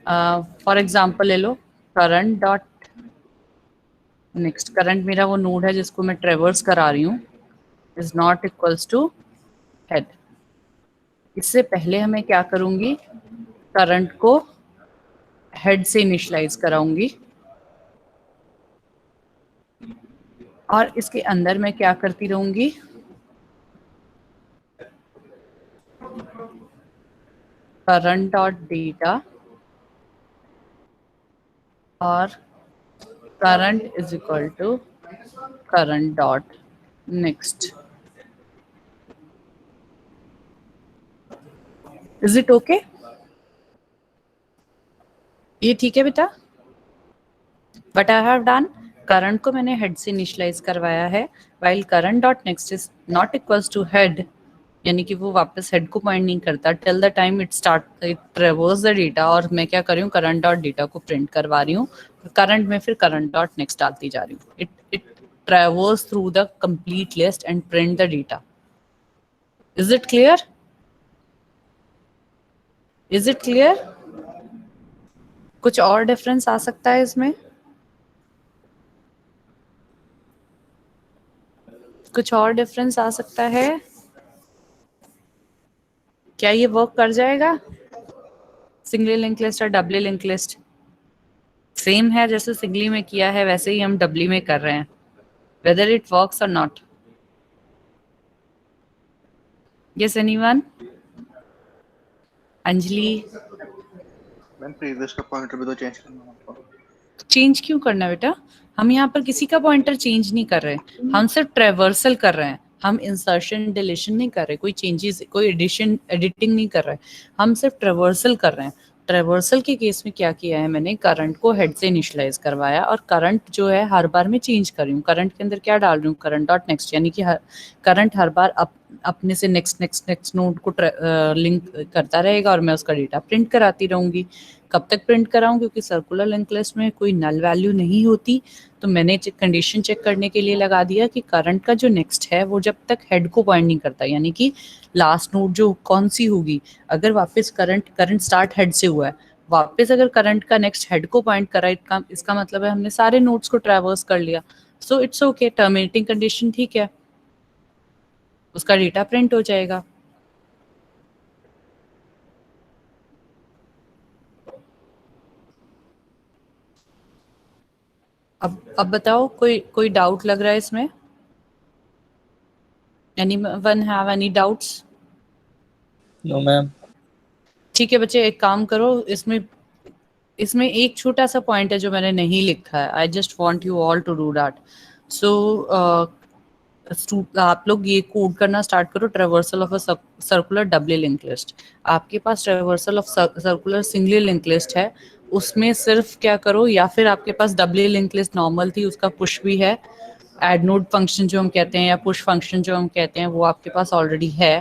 For example ले लो current dot next. Current मेरा वो नोड है जिसको मैं ट्रेवर्स करा रही हूँ, is not equals to head. इससे पहले हमें क्या करूंगी, करंट को हेड से इनिशियलाइज कराऊंगी, और इसके अंदर मैं क्या करती रहूंगी, करंट डॉट डेटा और current is equal to current dot next. Is it okay? ये ठीक है बेटा? But I have done, current को मैंने हेड से इनिशियलाइज करवाया है, while current dot next is not equals to head, यानी कि वो वापस हेड को पॉइंट नहीं करता till the time it traverse the data. और मैं क्या कर रही हूँ, करंट डॉट डेटा को प्रिंट करवा रही हूँ, करंट में फिर करंट डॉट नेक्स्ट डालती जा रही हूँ। It ट्रेवर्स through the complete list and print the data. Is it clear? Is it clear? कुछ और डिफरेंस आ सकता है इसमें? कुछ और डिफरेंस आ सकता है? क्या ये वर्क कर जाएगा? सिंगली लिंक लिस्ट और डबली लिंक लिस्ट सेम है, जैसे सिंगली में किया है वैसे ही हम डबली में कर रहे हैं, whether it works or not. Yes, anyone? Anjali? Ma'am previous का पॉइंटर भी तो चेंज करना है आपको। चेंज क्यों करना है बेटा? हम यहाँ पर किसी का पॉइंटर चेंज नहीं कर रहे, हम सिर्फ ट्रेवर्सल कर रहे हैं। हम इंसर्शन डिलीशन नहीं कर रहे, कोई चेंजेस कोई एडिशन एडिटिंग नहीं कर रहे, हम सिर्फ ट्रेवर्सल कर रहे हैं। ट्रेवर्सल के केस में क्या किया है, मैंने करंट को हेड से इनिशियलाइज करवाया और करंट जो है हर बार मैं चेंज कर रही हूँ। करंट के अंदर क्या डाल रही हूँ, करंट डॉट नेक्स्ट, यानी कि करंट हर बार अपने से नेक्स्ट नेक्स्ट नेक्स्ट नोड को लिंक करता रहेगा और मैं उसका डेटा प्रिंट कराती रहूंगी। कब तक प्रिंट कराऊं, क्योंकि सर्कुलर लिंक लिस्ट में कोई नल वैल्यू नहीं होती, तो मैंने कंडीशन चेक करने के लिए लगा दिया कि करंट का जो नेक्स्ट है वो जब तक हेड को पॉइंट नहीं करता, यानी कि लास्ट नोड जो कौन सी होगी, अगर वापस करंट करंट स्टार्ट हेड से हुआ है, वापस अगर करंट का नेक्स्ट हेड को पॉइंट करा, इसका मतलब है हमने सारे नोड्स को ट्रैवर्स कर लिया। So it's okay, terminating condition ठीक है, उसका डेटा प्रिंट हो जाएगा। अब बताओ, कोई डाउट लग रहा है इसमें? Anyone have any doubts? No ma'am. ठीक है बच्चे, एक काम करो, इसमें इसमें एक छोटा सा पॉइंट है जो मैंने नहीं लिखा है। I just want you all to do that. So आप लोग ये कोड करना स्टार्ट करो, traversal of a circular doubly link list. आपके पास traversal of circular singly link list है, उसमें सिर्फ क्या करो, या फिर आपके पास डबली लिंक लिस्ट नॉर्मल थी, उसका पुश भी है, एड नोड फंक्शन जो हम कहते हैं या पुश फंक्शन जो हम कहते हैं वो आपके पास ऑलरेडी है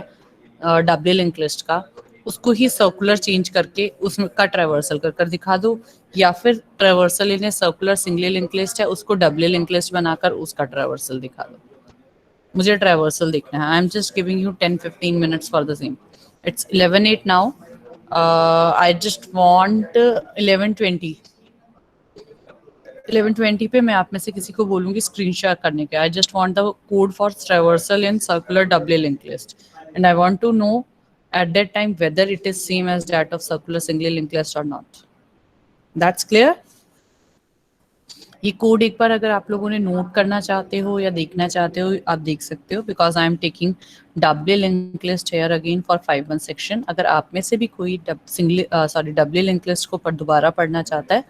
डबली लिंक लिस्ट का, उसको ही सर्कुलर चेंज करके उसका ट्रेवर्सल कर कर दिखा दो, या फिर ट्रेवर्सल इन्हें सर्कुलर सिंगली लिंक लिस्ट है उसको डबली लिंक लिस्ट बनाकर उसका ट्रेवर्सल दिखा दो। मुझे ट्रेवर्सल देखना है। I am just giving you 10-15 minutes for the same. It's 11:08 now. I just want 11:20 11:20 पे मैं आप में से किसी को बोलूंगी स्क्रीन शेयर करने के। I just want the code for traversal in circular doubly link list and I want to know at that time whether it is same as that of circular singly linked list or not. That's clear? ये code एक बार अगर आप लोगों ने note करना चाहते हो या देखना चाहते हो आप देख सकते हो, because I am taking doubly link list here again for 5-1 section. अगर आप में से भी कोई डबली लिंक लिस्ट को दोबारा पढ़ना चाहता है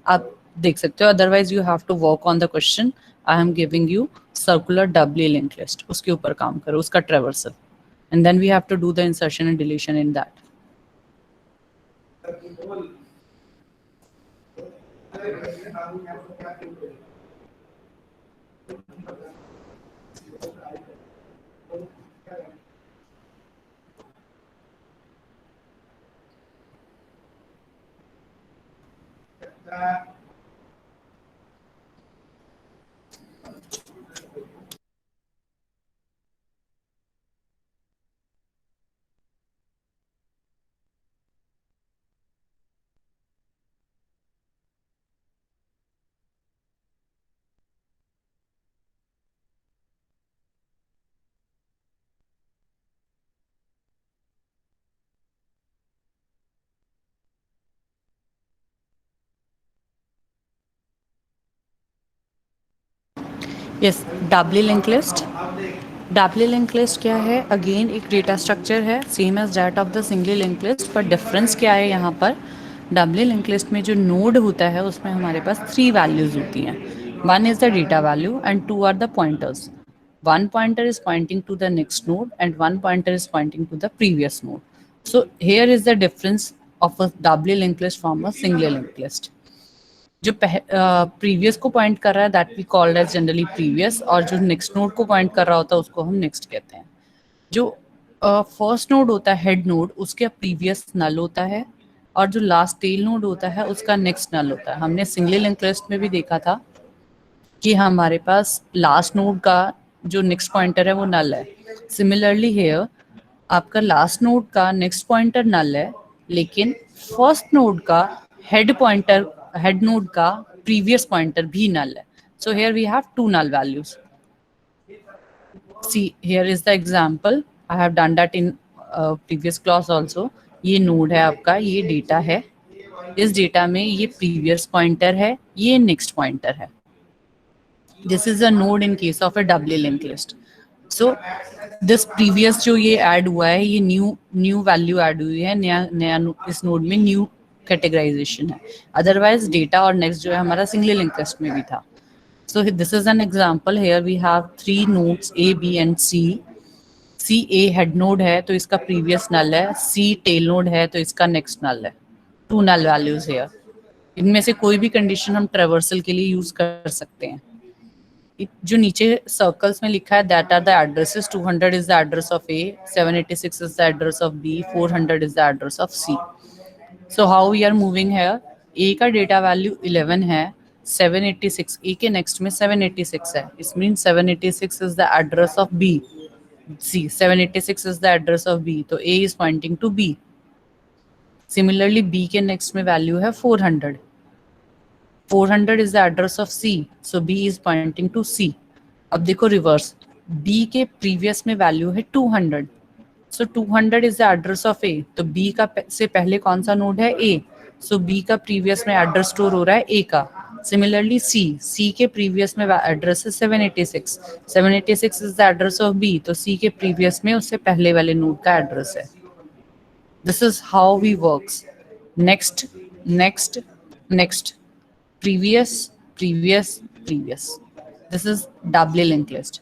आप देख सकते हो, otherwise you have to work on the question I am giving you circular doubly link list, उसके ऊपर काम करो, उसका traversal, and then we have to do the insertion and deletion in that. Yes, doubly link list. Doubly link list क्या है? Again एक data structure है same as that of the singly link list, पर difference क्या है यहाँ पर? डबली link list में जो नोड होता है उसमें हमारे पास 3 वैल्यूज होती हैं। One is the data value and 2 are the pointers. One pointer is pointing to the next node and one pointer is pointing to the previous node. So here is the difference of a doubly linked list from a singly linked list. जो previous को point कर रहा है that we called as generally previous, और जो next node को point कर रहा होता है उसको हम नेक्स्ट कहते हैं। जो फर्स्ट नोड होता है हेड नोड, उसके प्रीवियस नल होता है, और जो लास्ट टेल नोड होता है उसका नेक्स्ट नल होता है। हमने सिंगली लिंक लिस्ट में भी देखा था कि हमारे पास लास्ट नोड का जो नेक्स्ट पॉइंटर है वो नल है। सिमिलरली हियर आपका लास्ट नोड का नेक्स्ट पॉइंटर नल है, लेकिन फर्स्ट नोड का हेड नोड का प्रीवियस पॉइंटर भी नल है। So here we have 2 null values. See, here is the example. I have done that in previous class also. ये node है आपका, ये डेटा है, इस डेटा में ये प्रीवियस पॉइंटर है, ये नेक्स्ट पॉइंटर है। This is a node in case of a doubly linked list. So this previous जो ये ऐड हुआ है, ये न्यू वैल्यू ऐड हुई है, नया इस नोड में न्यू कैटेगराइजेशन है। अदरवाइज डेटा और नेक्स्ट जो है हमारा सिंगली लिंक लिस्ट में भी था। So this is an example. Here we have 3 nodes A, B and C. C A head node है तो इसका previous null है, C tail node है तो इसका next null है। 2 null values here. इनमें से कोई भी कंडीशन हम ट्रेवर्सल के लिए यूज कर सकते हैं। जो नीचे सर्कल्स में लिखा है that are the addresses, 200 is the address of A, 786 is the address of B, 400 is the address of C. So how we are moving here? A का डेटा वैल्यू 11 है, 786 A के नेक्स्ट में 786 है, इस mean 786 is the address of B. C 786 is the address of B, तो A is pointing to B. Similarly B के next में value है 400. 400 is the address of C, so B is pointing to C. अब देखो reverse, B के previous में value है 200, so 200 is the address of A, तो B का से पहले कौन सा नोड है? A, so B का प्रीवियस में एड्रेस स्टोर हो रहा है A का. सिमिलरली C के प्रीवियस में एड्रेस है 786. 786 is the address of B, तो C के प्रीवियस में उससे पहले वाले नोड का एड्रेस है. This is how we works. Next next next, previous previous previous. This is doubly link list.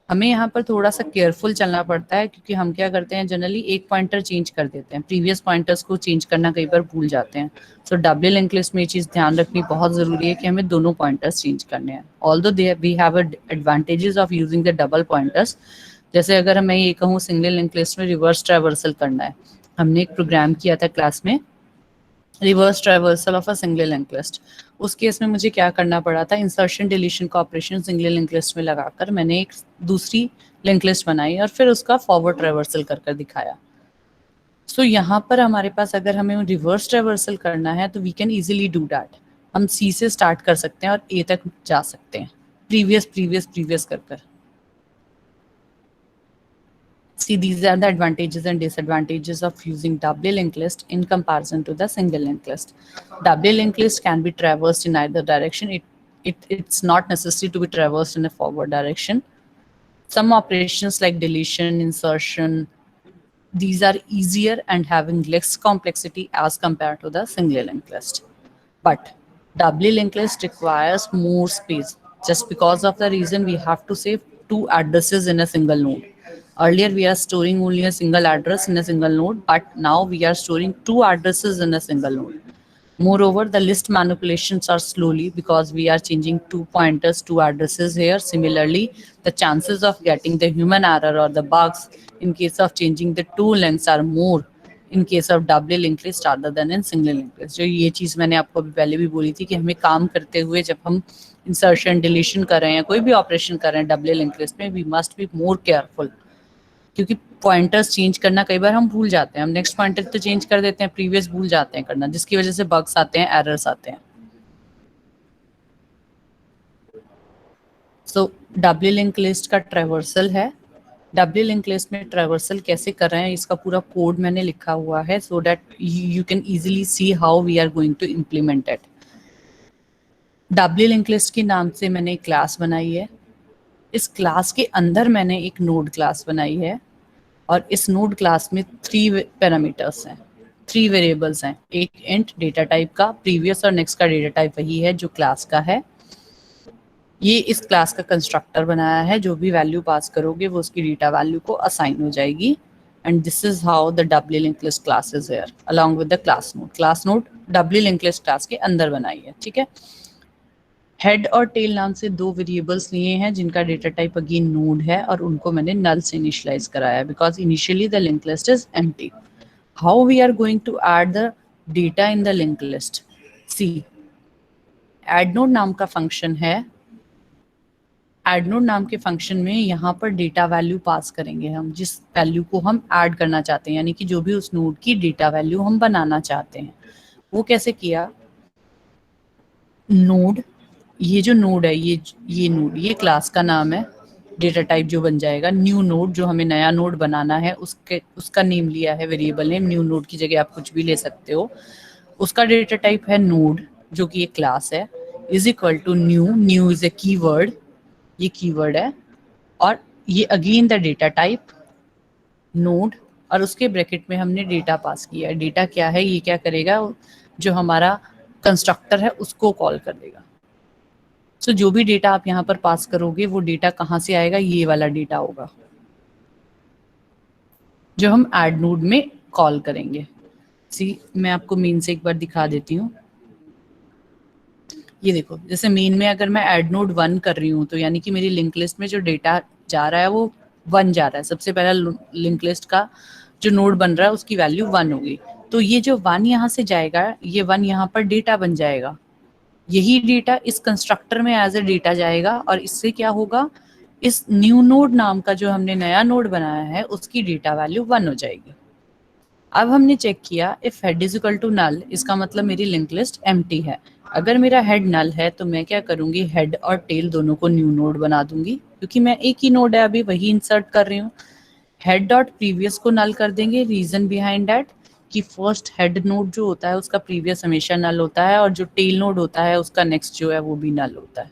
हमें यहाँ पर थोड़ा सा केयरफुल चलना पड़ता है, क्योंकि हम क्या करते हैं जनरली एक पॉइंटर चेंज कर देते हैं, प्रीवियस पॉइंटर्स को चेंज करना कई बार भूल जाते हैं. सो डबली लिंक लिस्ट में ये चीज़ ध्यान रखनी बहुत ज़रूरी है कि हमें दोनों पॉइंटर्स चेंज करने हैं. Although we have advantages of using the double pointers. जैसे अगर मैं ये कहूँ सिंगल लिंक लिस्ट में रिवर्स ट्रैवर्सल करना है, हमने एक प्रोग्राम किया था क्लास में, reverse traversal of a single link list. उस केस में मुझे क्या करना पड़ा था, इंसर्शन डिलीशन का ऑपरेशन सिंगल लिंक लिस्ट में लगाकर मैंने एक दूसरी लिंक लिस्ट बनाई और फिर उसका फॉरवर्ड ट्रैवर्सल कर दिखाया. सो यहाँ पर हमारे पास अगर हमें रिवर्स ट्रैवर्सल करना है तो we can easily do that. हम C से स्टार्ट कर सकते हैं और A तक जा सकते हैं, प्रीवियस प्रीवियस प्रीवियस कर. See, these are the advantages and disadvantages of using doubly linked list in comparison to the single linked list. Doubly linked list can be traversed in either direction. It's not necessary to be traversed in a forward direction. Some operations like deletion, insertion, these are easier and having less complexity as compared to the single linked list. But doubly linked list requires more space, just because of the reason we have to save 2 addresses in a single node. Earlier we are storing only a single address in a single node, but now we are storing 2 addresses in a single node. Moreover, the list manipulations are slowly because we are changing 2 pointers, 2 addresses here. Similarly, the chances of getting the human error or the bugs in case of changing the 2 lengths are more in case of doubly linked list rather than in single linked list. जो ये चीज़ मैंने आपको अभी पहले भी बोली थी कि हमें काम करते हुए जब हम इंसर्शन डिलीशन कर रहे हैं, कोई भी ऑपरेशन कर रहे हैं डबली लिंक लिस्ट में, we must be more careful, क्योंकि पॉइंटर्स चेंज करना कई बार हम भूल जाते हैं. हम नेक्स्ट पॉइंटर तो चेंज कर देते हैं, प्रीवियस भूल जाते हैं करना, जिसकी वजह से बग्स आते हैं, एरर्स आते हैं. सो डबली लिंक लिस्ट का ट्रैवर्सल है. डबली लिंक लिस्ट में ट्रैवर्सल कैसे कर रहे हैं इसका पूरा कोड मैंने लिखा हुआ है, so that you can easily see how we are going to implement it. Doubly link list के नाम से मैंने एक क्लास बनाई है. इस क्लास के अंदर मैंने एक नोड क्लास बनाई है और इस नोड क्लास में 3 पैरामीटर्स हैं, 3 वेरिएबल्स हैं। एक इंट डेटा टाइप का, प्रीवियस और नेक्स्ट का डेटा टाइप वही है जो क्लास का है। ये इस क्लास का कंस्ट्रक्टर बनाया है, जो भी वैल्यू पास करोगे वो उसकी डेटा वैल्यू को असाइन हो जाएगी। And this is how the doubly link list class is here along with the class node. Class node doubly link list class के अंदर बनाई है, ठीक है। हेड और टेल नाम से 2 वेरिएबल्स लिए हैं जिनका डेटा टाइप अगेन नोड है और उनको मैंने नल से इनिशियलाइज कराया because initially the link list is empty. How we are going to add the data in the link list? See, add node नाम का फंक्शन है। एड नोड नाम के फंक्शन में यहाँ पर डेटा वैल्यू पास करेंगे हम, जिस वैल्यू को हम ऐड करना चाहते हैं, यानी कि जो भी उस नोड की डेटा वैल्यू हम बनाना चाहते हैं। वो कैसे किया? नोड, ये जो नोड है, ये नोड, ये क्लास का नाम है। डेटा टाइप जो बन जाएगा न्यू नोड, जो हमें नया नोड बनाना है उसका नेम लिया है, वेरिएबल नेम। न्यू नोड की जगह आप कुछ भी ले सकते हो। उसका डेटा टाइप है नोड, जो कि एक क्लास है, is equal to new is a keyword, ये कीवर्ड है। और ये again the data type node, और उसके ब्रैकेट में हमने डेटा पास किया है। डेटा क्या है? ये क्या करेगा? जो हमारा कंस्ट्रक्टर है उसको कॉल कर देगा। सो जो भी डेटा आप यहाँ पर पास करोगे वो डेटा कहाँ से आएगा? ये वाला डेटा होगा जो हम ऐड नोड में कॉल करेंगे। सी, मैं आपको मेन से एक बार दिखा देती हूँ। ये देखो, जैसे मेन में अगर मैं ऐड नोड 1 कर रही हूँ तो यानी कि मेरी लिंक लिस्ट में जो डेटा जा रहा है वो 1 जा रहा है। सबसे पहला लिंक लिस्ट का जो नोड बन रहा है उसकी वैल्यू 1 होगी। तो ये जो 1 यहाँ से जाएगा, ये 1 यहाँ पर डेटा बन जाएगा। यही डेटा इस कंस्ट्रक्टर में एज ए डेटा जाएगा और इससे क्या होगा? इस न्यू नोड नाम का जो हमने नया नोड बनाया है उसकी डेटा वैल्यू 1 हो जाएगी। अब हमने चेक किया if head is equal to null, इसका मतलब मेरी लिंक लिस्ट एम्प्टी है। अगर मेरा हेड नल है तो मैं क्या करूंगी? हेड और टेल दोनों को न्यू नोड बना दूंगी, क्योंकि मैं एक ही नोड है अभी वही इंसर्ट कर रही हूँ। हेड डॉट प्रीवियस को नल कर देंगे। रीजन बिहाइंड दैट कि फर्स्ट हेड नोड जो होता है उसका प्रीवियस हमेशा नल होता है और जो टेल नोड होता है उसका नेक्स्ट जो है वो भी नल होता है।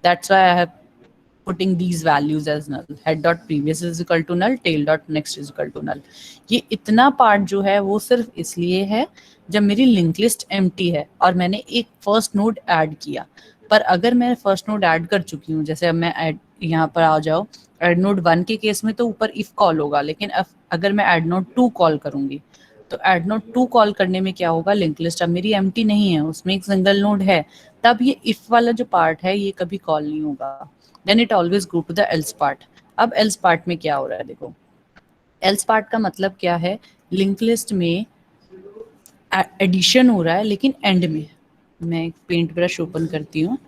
That's why I have putting these values as null. Head dot previous is equal to null, tail dot next is equal to null. ये इतना पार्ट जो है वो सिर्फ इसलिए है जब मेरी लिंक लिस्ट एम्प्टी है और मैंने एक फर्स्ट नोड ऐड किया। पर अगर मैं फर्स्ट नोड ऐड कर चुकी हूँ, जैसे अब मैं ऐड यहाँ पर आ जाओ, ऐड नोड 1 के केस में तो ऊपर इफ कॉल होगा, लेकिन अगर मैं ऐड नोड 2 कॉल करूंगी तो ऐड नोड 2 कॉल करने में क्या होगा? लिंक लिस्ट अब मेरी एम्प्टी नहीं है, उसमें एक सिंगल नोड है, तब ये इफ वाला जो पार्ट है ये कभी कॉल नहीं होगा। Then it always go to the else part. अब एल्स पार्ट में क्या हो रहा है? देखो, एल्स पार्ट का मतलब क्या है? लिंक लिस्ट में एडिशन हो रहा है लेकिन एंड में। मैं एक पेंट ब्रश ओपन करती हूँ।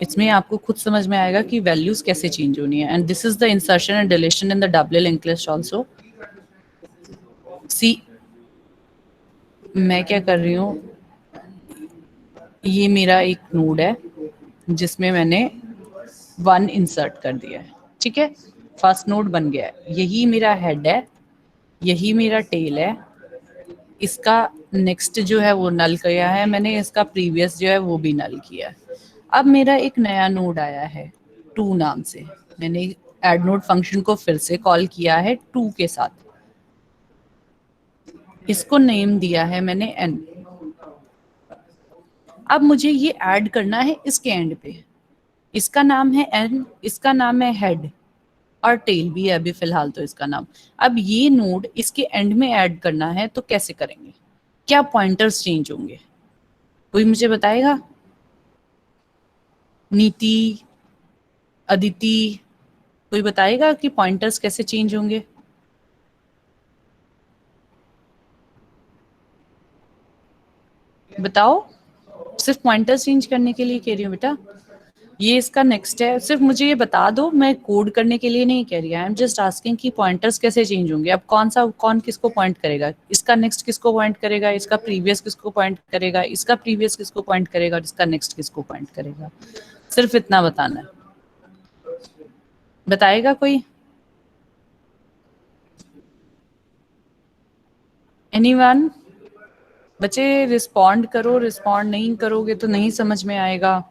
इसमें आपको खुद समझ में आएगा कि वैल्यूज कैसे चेंज होनी है। And this is the insertion and deletion in the double link list also. See, मैं क्या कर रही हूँ? ये मेरा एक नोड है जिसमें मैंने 1 इंसर्ट कर दिया है, ठीक है। फर्स्ट नोड बन गया है। यही मेरा हेड है, यही मेरा टेल है। इसका नेक्स्ट जो है वो नल किया है मैंने, इसका प्रीवियस जो है वो भी नल किया है। अब मेरा एक नया नोड आया है 2 नाम से। मैंने ऐड नोड फंक्शन को फिर से कॉल किया है 2 के साथ। इसको नेम दिया है मैंने n। अब मुझे ये ऐड करना है इसके एंड पे। इसका नाम है n, इसका नाम है हेड और टेल भी है अभी फिलहाल तो इसका नाम। अब ये नोड इसके एंड में ऐड करना है तो कैसे करेंगे? क्या पॉइंटर्स चेंज होंगे? कोई मुझे बताएगा? नीति, अदिति, कोई बताएगा कि पॉइंटर्स कैसे चेंज होंगे? बताओ। सिर्फ पॉइंटर्स चेंज करने के लिए कह रही हूँ बेटा। ये इसका नेक्स्ट है, सिर्फ मुझे ये बता दो, मैं कोड करने के लिए नहीं कह रही। आई एम जस्ट आस्किंग कि पॉइंटर्स कैसे चेंज होंगे। अब कौन किसको पॉइंट करेगा? इसका नेक्स्ट किसको पॉइंट करेगा? इसका प्रीवियस किसको पॉइंट करेगा? इसका प्रीवियस किसको पॉइंट करेगा? और इसका नेक्स्ट किसको पॉइंट करेगा? सिर्फ इतना बताना है। बताएगा कोई? एनीवन? बच्चे रिस्पॉन्ड करो, रिस्पॉन्ड नहीं करोगे तो नहीं समझ में आएगा।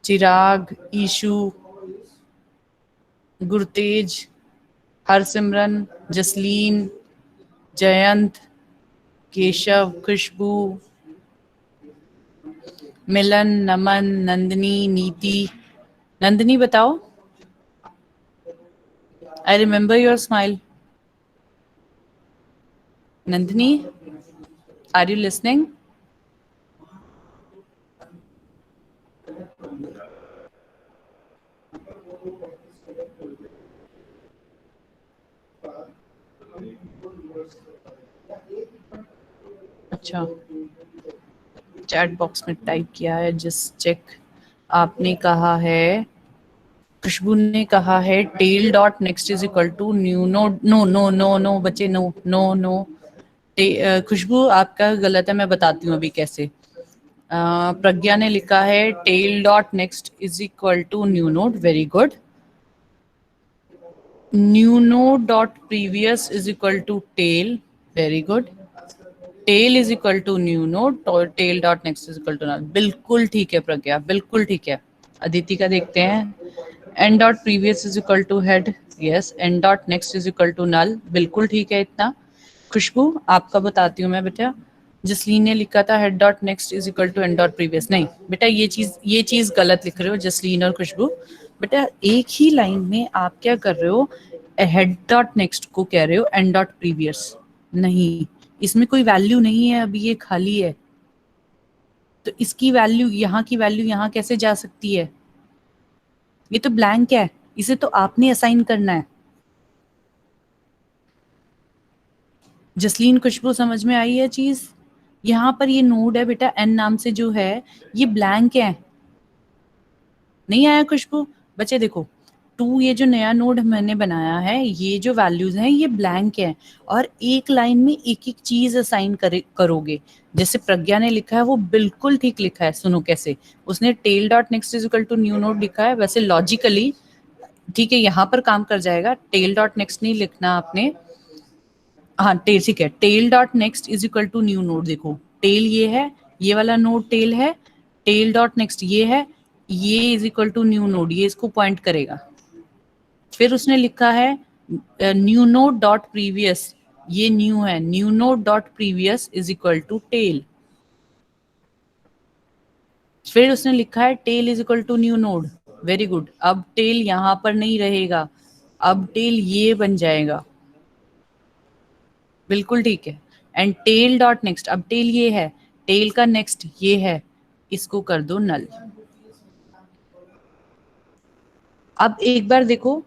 चिराग, ईशु, गुरतेज, हरसिमरन, जसलीन, जयंत, केशव, खुशबू, मिलन, नमन, नंदनी, नीति। नंदनी बताओ। I remember your smile. Nandini, are you listening? अच्छा, चैट बॉक्स में टाइप किया है, जस्ट चेक। आपने कहा है, खुशबू ने कहा है tail dot next is equal to new node. No no no no बच्चे, नो नो नो। खुशबू आपका गलत है, मैं बताती हूँ अभी कैसे। प्रज्ञा ने लिखा है tail dot next is equal to new node, very good. New node dot previous is equal to tail, very good. Tail is equal to new node, tail dot next is equal to null, बिल्कुल ठीक है प्रज्ञा, बिल्कुल ठीक है। अदिति का देखते हैं। N dot previous is equal to head, yes. N dot next is equal to null, बिल्कुल ठीक है इतना। खुशबू आपका बताती हूँ मैं बेटा। जसलीन ने लिखा था head dot next is equal to N dot previous, नहीं बेटा ये चीज गलत लिख रहे हो जसलीन और खुशबू। बेटा एक ही लाइन में आप क्या कर रहे हो, हेड डॉट नेक्स्ट को कह रहे हो एन डॉट प्रीवियस, नहीं इसमें कोई वैल्यू नहीं है, अभी ये खाली है, तो इसकी वैल्यू यहाँ की वैल्यू यहाँ कैसे जा सकती है? ये तो ब्लैंक है, इसे तो आपने असाइन करना है। जसलीन, खुशबू समझ में आई है चीज? यहाँ पर ये नोड है बेटा, एन नाम से जो है ये ब्लैंक है। नहीं आया खुशबू? बच्चे देखो, टू ये जो नया नोड मैंने बनाया है, ये जो वैल्यूज हैं ये ब्लैंक है, और एक लाइन में एक एक चीज असाइन करोगे। जैसे प्रज्ञा ने लिखा है वो बिल्कुल ठीक लिखा है, सुनो कैसे। उसने tail dot next is equal to new node लिखा है, वैसे लॉजिकली ठीक है यहाँ पर काम कर जाएगा। टेल डॉट नेक्स्ट नहीं लिखना आपने, हाँ टेल ठीक है। Tail dot next is equal to new node, देखो टेल ये है, ये वाला नोड टेल है, टेल डॉट नेक्स्ट ये है, ये is equal to new node, ये इसको पॉइंट करेगा। फिर उसने लिखा है न्यू नोड डॉट प्रीवियस, ये न्यू है, new node dot previous is equal to tail. फिर उसने लिखा है tail is equal to new node, very good. अब टेल यहां पर नहीं रहेगा, अब टेल ये बन जाएगा, बिल्कुल ठीक है। एंड टेल डॉट नेक्स्ट, अब टेल ये है, टेल का नेक्स्ट ये है, इसको कर दो नल। अब एक बार देखो,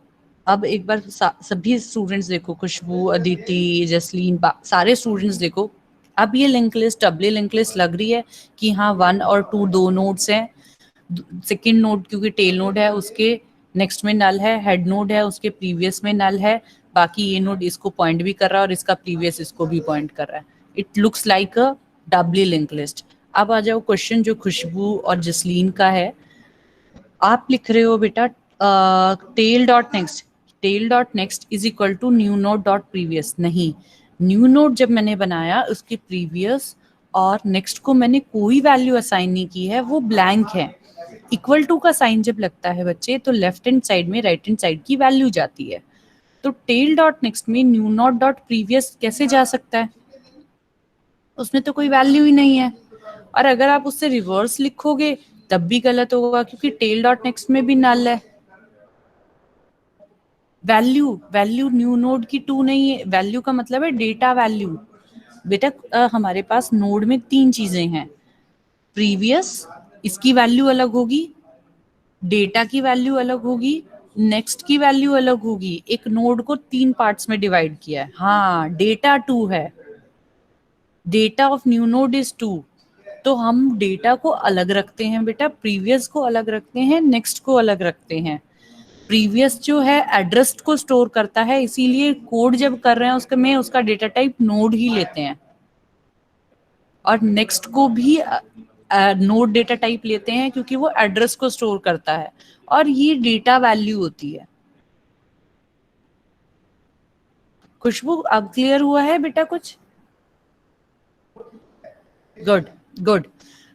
अब एक बार सभी स्टूडेंट्स देखो, खुशबू, अदिति, जसलीन, सारे स्टूडेंट्स देखो। अब ये link list, doubly link list लग रही है कि हाँ 1 और 2 दो नोड्स हैं। सेकेंड नोड क्योंकि टेल नोड है उसके नेक्स्ट में नल है, हेड नोड है उसके प्रीवियस में नल है, बाकी ये नोड इसको पॉइंट भी कर रहा है और इसका प्रीवियस इसको भी पॉइंट कर रहा है। It looks like a doubly link list. अब आ जाओ क्वेश्चन जो खुशबू और जसलीन का है। आप लिख रहे हो बेटा tail dot next, tail dot next is equal to new node dot previous, नहीं न्यू नोड जब मैंने बनाया उसके प्रीवियस और नेक्स्ट को मैंने कोई वैल्यू असाइन नहीं की है, वो ब्लैंक है। इक्वल टू का साइन जब लगता है बच्चे तो लेफ्ट हैंड साइड में राइट हैंड साइड की वैल्यू जाती है, तो टेल डॉट नेक्स्ट में न्यू नोड डॉट प्रीवियस कैसे जा सकता है? उसमें तो कोई वैल्यू ही नहीं है। और अगर आप उससे रिवर्स लिखोगे तब भी गलत होगा क्योंकि टेल डॉट नेक्स्ट में भी नल है। वैल्यू वैल्यू न्यू नोड की 2 नहीं है, वैल्यू का मतलब है डेटा वैल्यू। बेटा हमारे पास नोड में 3 चीजें हैं, प्रीवियस इसकी वैल्यू अलग होगी, डेटा की वैल्यू अलग होगी, नेक्स्ट की वैल्यू अलग होगी। एक नोड को 3 पार्ट्स में डिवाइड किया है, हाँ डेटा 2 है, data of new node is 2। तो हम डेटा को अलग रखते हैं बेटा, प्रीवियस को अलग रखते हैं, नेक्स्ट को अलग रखते हैं। प्रीवियस जो है एड्रेस को स्टोर करता है, इसीलिए कोड जब कर रहे हैं उसके में उसका डेटा टाइप नोड ही लेते हैं, और नेक्स्ट को भी नोड डेटा टाइप लेते हैं क्योंकि वो एड्रेस को स्टोर करता है और ये डेटा वैल्यू होती है। खुशबू अब क्लियर हुआ है बेटा कुछ? Good good.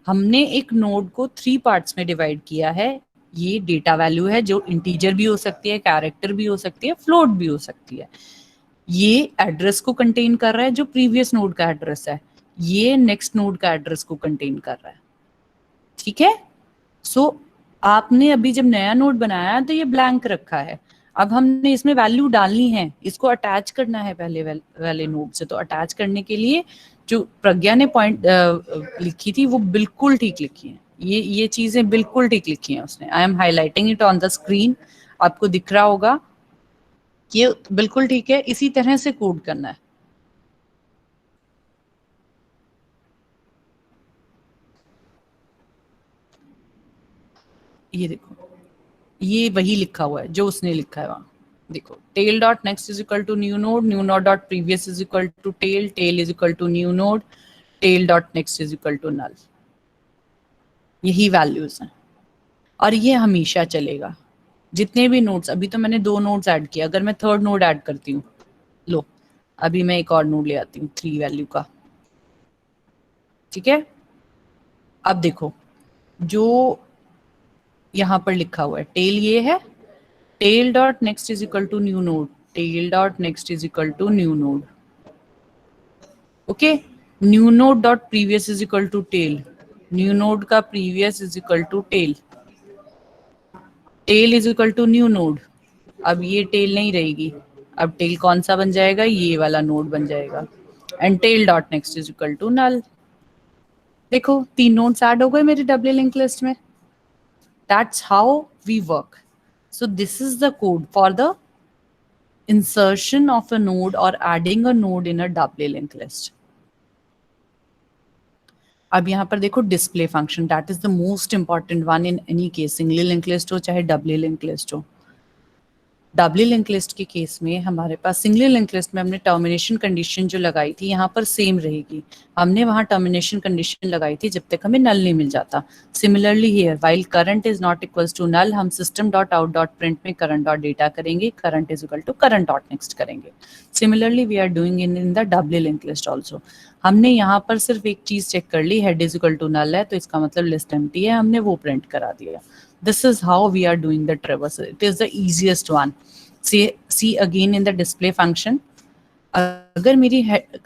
हमने एक नोड को 3 पार्ट्स में डिवाइड किया है। ये डेटा वैल्यू है जो इंटीजर भी हो सकती है, कैरेक्टर भी हो सकती है, फ्लोट भी हो सकती है। ये एड्रेस को कंटेन कर रहा है जो प्रीवियस नोड का एड्रेस है, ये नेक्स्ट नोड का एड्रेस को कंटेन कर रहा है। ठीक है, सो आपने अभी जब नया नोड बनाया तो ये ब्लैंक रखा है। अब हमने इसमें वैल्यू डालनी है, इसको अटैच करना है पहले वाले नोड से। तो अटैच करने के लिए जो प्रज्ञा ने पॉइंट लिखी थी वो बिल्कुल ठीक लिखी है। ये चीजें बिल्कुल ठीक लिखी हैं उसने। I am highlighting it on the screen, आपको दिख रहा होगा कि ये बिल्कुल ठीक है। इसी तरह से कोड करना है। ये देखो, ये वही लिखा हुआ है जो उसने लिखा है वहां। देखो, tail dot next is equal to new node dot previous is equal to tail is equal to new node, tail dot next is equal to null. यही वैल्यूज हैं और ये हमेशा चलेगा। जितने भी नोड्स, अभी तो मैंने 2 नोड्स ऐड किया, अगर मैं थर्ड नोड ऐड करती हूँ, लो अभी मैं एक और नोड ले आती हूँ 3 वैल्यू का। ठीक है, अब देखो जो यहाँ पर लिखा हुआ है टेल ये है, tail dot next is equal to new node, tail dot next is equal to new node. Okay, new node dot previous is equal to tail, new node का previous is equal to tail, tail is equal to new node. अब ये tell नहीं रहेगी, अब tell कौन सा बन जाएगा, ये वाला नोड बन जाएगा। And tail dot next is equal to null. देखो 3 नोड्स ऐड हो गए मेरी डबल लिंक लिस्ट में। That's how we work. So this is the code for the insertion of a node or adding a node in a doubly linked list. अब यहाँ पर देखो display function, that is the most important one in any case, singly link list हो चाहे डबली link list हो। डबली link list के case में हमारे पास, सिंगली लिंक लिस्ट में हमने टर्मिनेशन कंडीशन जो लगाई थी यहाँ पर सेम रहेगी। हमने वहाँ टर्मिनेशन कंडीशन लगाई थी जब तक हमें नल नहीं मिल जाता। Similarly here while current is not equals to null, हम system dot out dot print में करंट डॉट डेटा करेंगे, current is equal to current dot next करेंगे। Similarly we are doing in the doubly link list also. हमने यहाँ पर सिर्फ एक चीज चेक कर ली, head is equal to null है तो इसका मतलब लिस्ट एम्प्टी है, हमने वो प्रिंट करा दिया। This is how we are doing the traversal. It is the easiest one. See again in the display function. अगर मेरी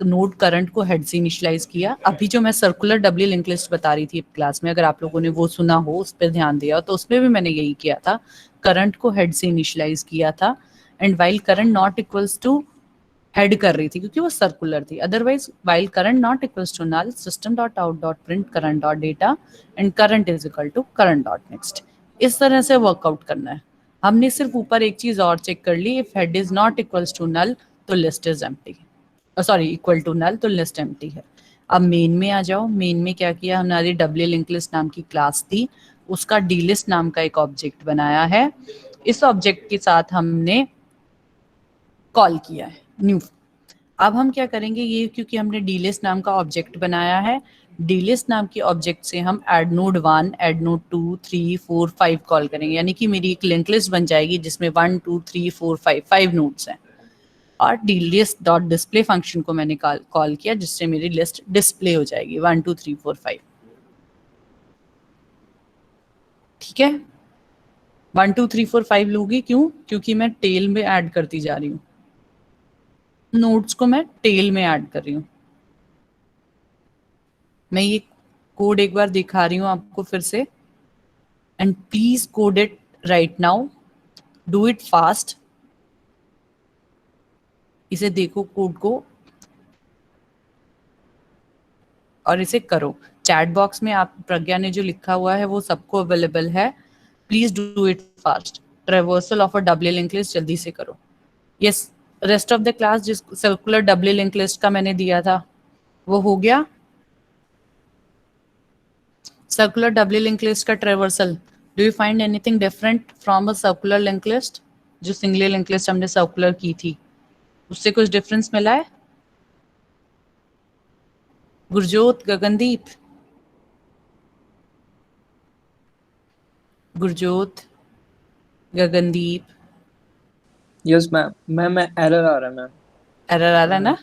नोड करंट को हेड से इनिशियलाइज किया, अभी जो मैं सर्कुलर डबली लिंक लिस्ट बता रही थी क्लास में, अगर आप लोगों ने वो सुना हो, उस पर ध्यान दिया तो उसमें भी मैंने यही किया था, करंट को हेड से इनिशियलाइज किया था। And while current not equals to head कर रही थी क्योंकि वो सर्कुलर थी। Otherwise while current not equals to null, system dot out dot print current dot data and current is equal to current dot next. इस तरह से workout करना है। हमने सिर्फ ऊपर एक चीज और चेक कर ली, if head is not equals to null तो list is empty, sorry equal to null तो लिस्ट एम्प्टी है। अब मेन में आ जाओ। मेन में क्या किया, हमारी डबली लिंक लिस्ट नाम की क्लास थी, उसका डी लिस्ट नाम का एक ऑब्जेक्ट बनाया है। इस ऑब्जेक्ट के साथ हमने कॉल किया है न्यू। अब हम क्या करेंगे, ये क्योंकि हमने डी लिस्ट नाम का ऑब्जेक्ट बनाया है, डी लिस्ट नाम की ऑब्जेक्ट से हम add node 1, add node 2, 3, 4, 5 call करेंगे, यानी कि मेरी एक लिंक लिस्ट बन जाएगी जिसमें 1, 2, 3, 4, 5 नोड्स हैं। और D list dot display function को मैंने कॉल किया जिससे मेरी लिस्ट डिस्प्ले हो जाएगी 1, 2, 3, 4, 5। ठीक है, 1, 2, 3, 4, 5 लूंगी, क्यों? क्योंकि मैं टेल में ऐड करती जा रही हूँ, नोड्स को मैं टेल में ऐड कर रही हूँ। मैं ये कोड एक बार दिखा रही हूँ आपको फिर से, and please code it right now, do it fast. इसे देखो कोड को और इसे करो। चैट बॉक्स में आप, प्रज्ञा ने जो लिखा हुआ है वो सबको अवेलेबल है, please do it fast. Traversal of a doubly link list जल्दी से करो। Yes, rest of the class जिस सर्कुलर डबली लिंक लिस्ट का मैंने दिया था वो हो गया। सर्कुलर डबली लिंक लिस्ट का traversal, do you find anything different from a circular link list? जो सिंगली लिंक लिस्ट हमने सर्कुलर की थी उससे कुछ डिफरेंस मिला है? Gurjot, Gagandeep, Gurjot, Gagandeep, yes ma'am error आ रहा है मैम। एरर आ रहा है ना?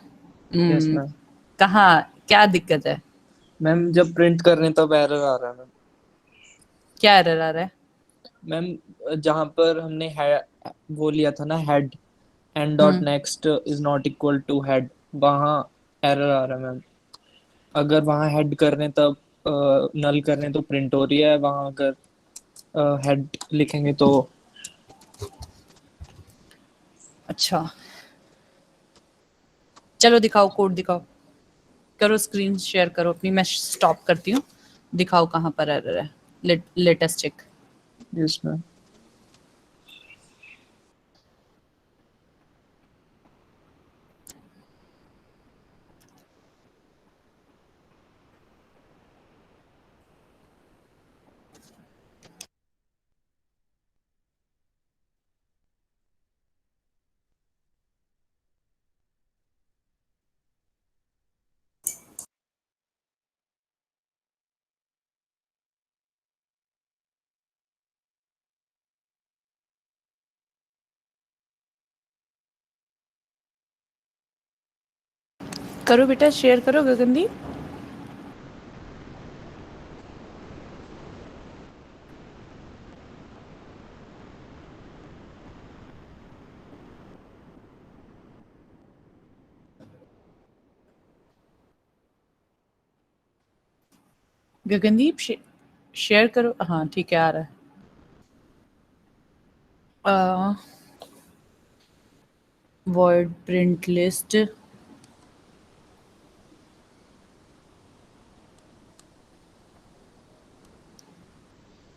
Yes ma'am. कहाँ, क्या दिक्कत है? मैम जब प्रिंट कर रहे हैं तब एरर आ रहा है मैम। क्या एरर आ रहा है? मैम जहाँ पर हमने वो लिया था ना head, end dot next is not equal to head, वहाँ एरर आ रहा है मैम। अगर वहाँ हेड कर रहे हैं तब नल कर रहे हैं तो प्रिंट हो रही है, वहाँ अगर हेड लिखेंगे तो। अच्छा, चलो दिखाओ, कोड दिखाओ, करो स्क्रीन शेयर करो अपनी, मैं स्टॉप करती हूँ। दिखाओ कहाँ पर एरर है, लेटेस्ट चेक। Yes ma'am. करो बेटा, शेयर करो गगनदीप। गगनदीप शेयर करो। हाँ ठीक है, आ रहा है। void print list।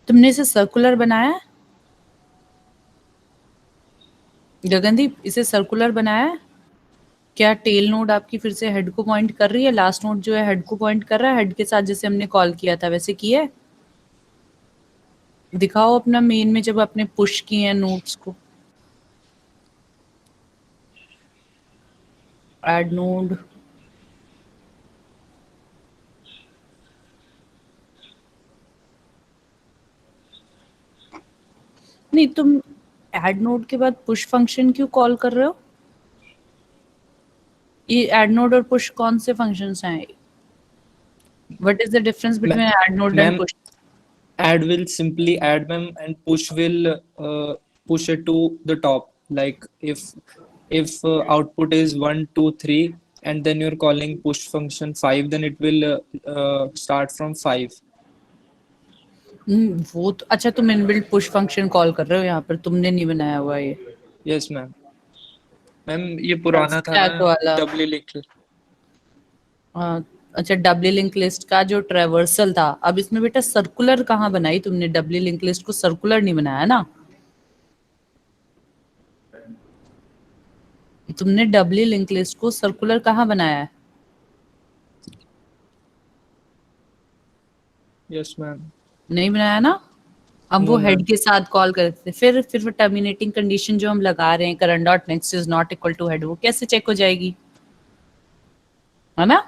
तुमने इसे सर्कुलर बनाया है गगनदीप? इसे सर्कुलर बनाया है क्या? टेल नोड आपकी फिर से हेड को पॉइंट कर रही है, लास्ट नोड जो है हेड को पॉइंट कर रहा है, हेड के साथ जैसे हमने कॉल किया था वैसे किया है? दिखाओ अपना मेन में जब आपने पुश किए हैं नोड्स को। ऐड नोड, नहीं तुम ऐड नोड के बाद पुश फंक्शन क्यों कॉल कर रहे हो? ये ऐड नोड और पुश कौन से फंक्शंस हैं? What is the difference between add node and ma'am push? add will simply add ma'am, and push will push it to the top. Like if output is 1 2 3 and then you're calling push function 5, then it will start from 5. वो तो अच्छा, तुम inbuilt push function call कर रहे हो यहाँ पर, तुमने नहीं बनाया हुआ ये। Yes ma'am. मैम ये पुराना था ना, स्टैक वाला। डबली लिंक। अच्छा, डबली लिंक लिस्ट का जो ट्रेवर्सल था, अब इसमें बेटा सर्कुलर कहाँ बनाई तुमने? डबली लिंक लिस्ट को सर्कुलर नहीं बनाया ना तुमने? डबली लिंक लिस्ट को सर्कुलर कहाँ बनाया है? Yes ma'am. नहीं बनाया ना। अब वो नो हेड मैम। के साथ कॉल करते थे, फिर वो टर्मिनेटिंग कंडीशन जो हम लगा रहे हैं, current dot next is not equal to head, वो कैसे चेक हो जाएगी? है ना?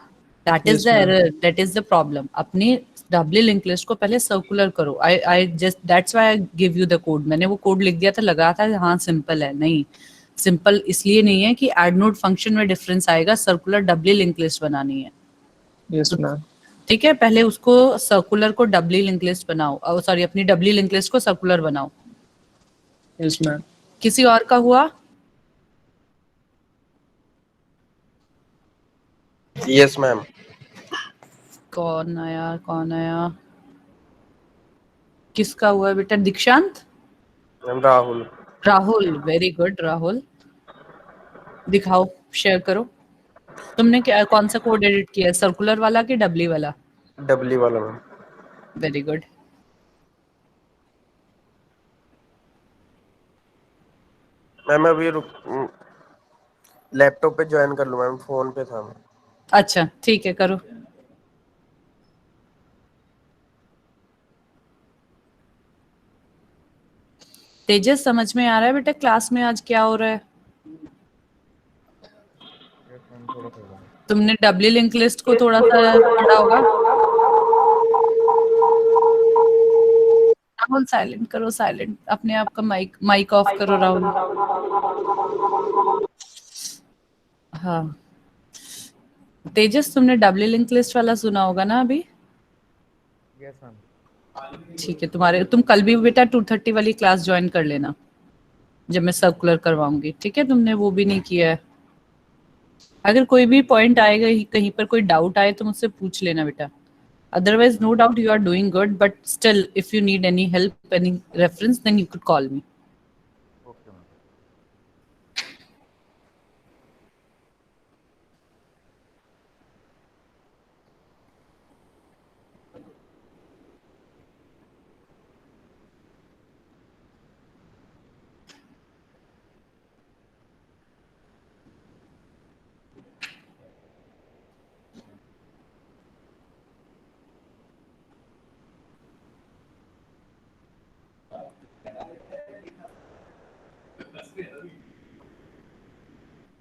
That is the yes ma'am. Error, that is the problem. अपनी डबली लिंक लिस्ट को पहले सर्कुलर करो। I just that's why I give you the code. मैंने वो कोड लिख दिया था, लगा था हाँ सिंपल है, नहीं सिंपल इसलिए नहीं है कि एड नोड फंक्शन में डिफरेंस आएगा, सर्कुलर डबली लिंक लिस्ट बनानी है यस तो मैम। ठीक है, पहले उसको सर्कुलर को डबली लिंक लिस्ट बनाओ, सॉरी अपनी डबली लिंक लिस्ट को सर्कुलर बनाओ। Yes ma'am. किसी और का हुआ? Yes ma'am. कौन आया, कौन आया? किसका हुआ है बेटा? दीक्षांत? Ma'am Rahul. Rahul, very good Rahul. दिखाओ, शेयर करो। तुमने क्या कौन सा कोड एडिट किया है, सर्कुलर वाला कि डबली वाला? डबली वाला मैम। Very good. मैम अभी लैपटॉप पे ज्वाइन कर लूँ मैम, फोन पे था मैं। अच्छा ठीक है, करो। तेजस, समझ में आ रहा है बेटा क्लास में आज क्या हो रहा है? तुमने डबली लिंक लिस्ट को थोड़ा सा पढ़ा होगा। राहुल साइलेंट करो, साइलेंट, अपने आप का माइक माइक ऑफ करो राहुल। हाँ, तेजस तुमने डब्ल्यू लिंक लिस्ट वाला सुना होगा ना अभी? Yes ma'am. ठीक है, तुम कल भी बेटा 2:30 वाली क्लास ज्वाइन कर लेना जब मैं सर्कुलर करवाऊंगी, ठीक है? तुमने वो भी नहीं किया है। अगर कोई भी पॉइंट आएगा कहीं पर कोई डाउट आए तो मुझसे पूछ लेना बेटा। Otherwise, no doubt you are doing good, but still, if you need any help, any reference, then you could call me. Okay ma'am.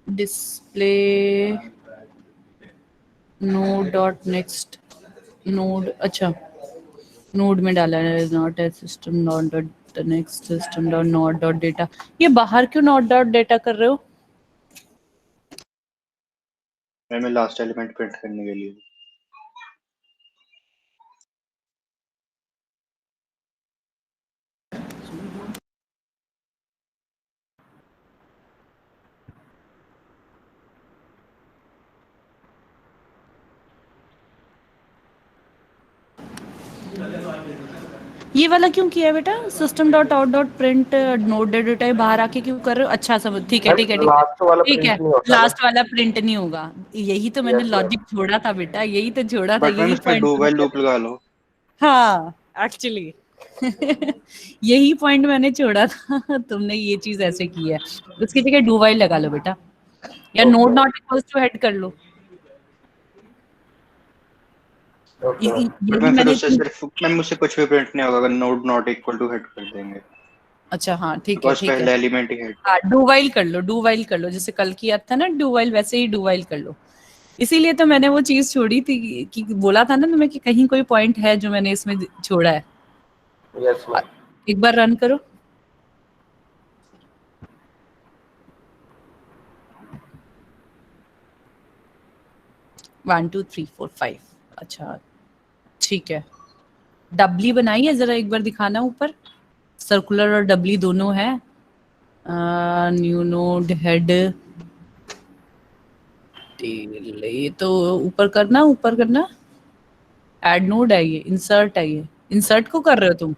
Display node dot next node, अच्छा node में डाला है not a system not dot the next system dot node dot data। ये बाहर क्यों not dot data कर रहे हो? मैं लास्ट एलिमेंट प्रिंट करने के लिए। ये वाला क्यों किया है बेटा? System dot out dot print note data बाहर आके क्यों कर रहे हो? अच्छा समझ, ठीक है मैम ठीक है ठीक है लास्ट वाला ठीक प्रिंट है। नहीं होता ना। लास्ट वाला प्रिंट नहीं होगा, यही तो मैंने यस मैम। लॉजिक छोड़ा था बेटा, यही तो छोड़ा था, बट मैम यही इसमें पॉइंट डू मैंने वाइल किया लूप लगा लो। था। हाँ एक्चुअली यही पॉइंट मैंने छोड़ा था तुमने ये चीज ऐसे की है, उसकी जगह डू वाइल लगा लो बेटा, या node okay not equals to head कर लो। Okay ma'am. बट यही मैं फिर मैंने उससे सिर्फ मैम मुझसे कुछ भी प्रिंट नहीं होगा अगर node not equal to head कर देंगे, अच्छा हाँ ठीक है बिकॉज ठीक है। पहले एलिमेंट ही हेड है। हाँ डू वाइल कर लो, डू वाइल कर लो, जैसे कल किया था ना डू वाइल, वैसे ही डू वाइल कर लो। इसीलिए तो मैंने वो चीज छोड़ी थी कि बोला था ना तुम्हें कि कहीं कोई पॉइंट है जो मैंने इसमें छोड़ा है। Yes ma'am. एक बार रन करो। 1 2 3 4 5। अच्छा ठीक है, डबली बनाई है, जरा एक बार दिखाना ऊपर। सर्कुलर और डबली दोनों है। न्यू नोड हेड, ये तो ऊपर करना, ऊपर करना। एड नोड है ये, इंसर्ट है ये, इंसर्ट को कर रहे हो तुम?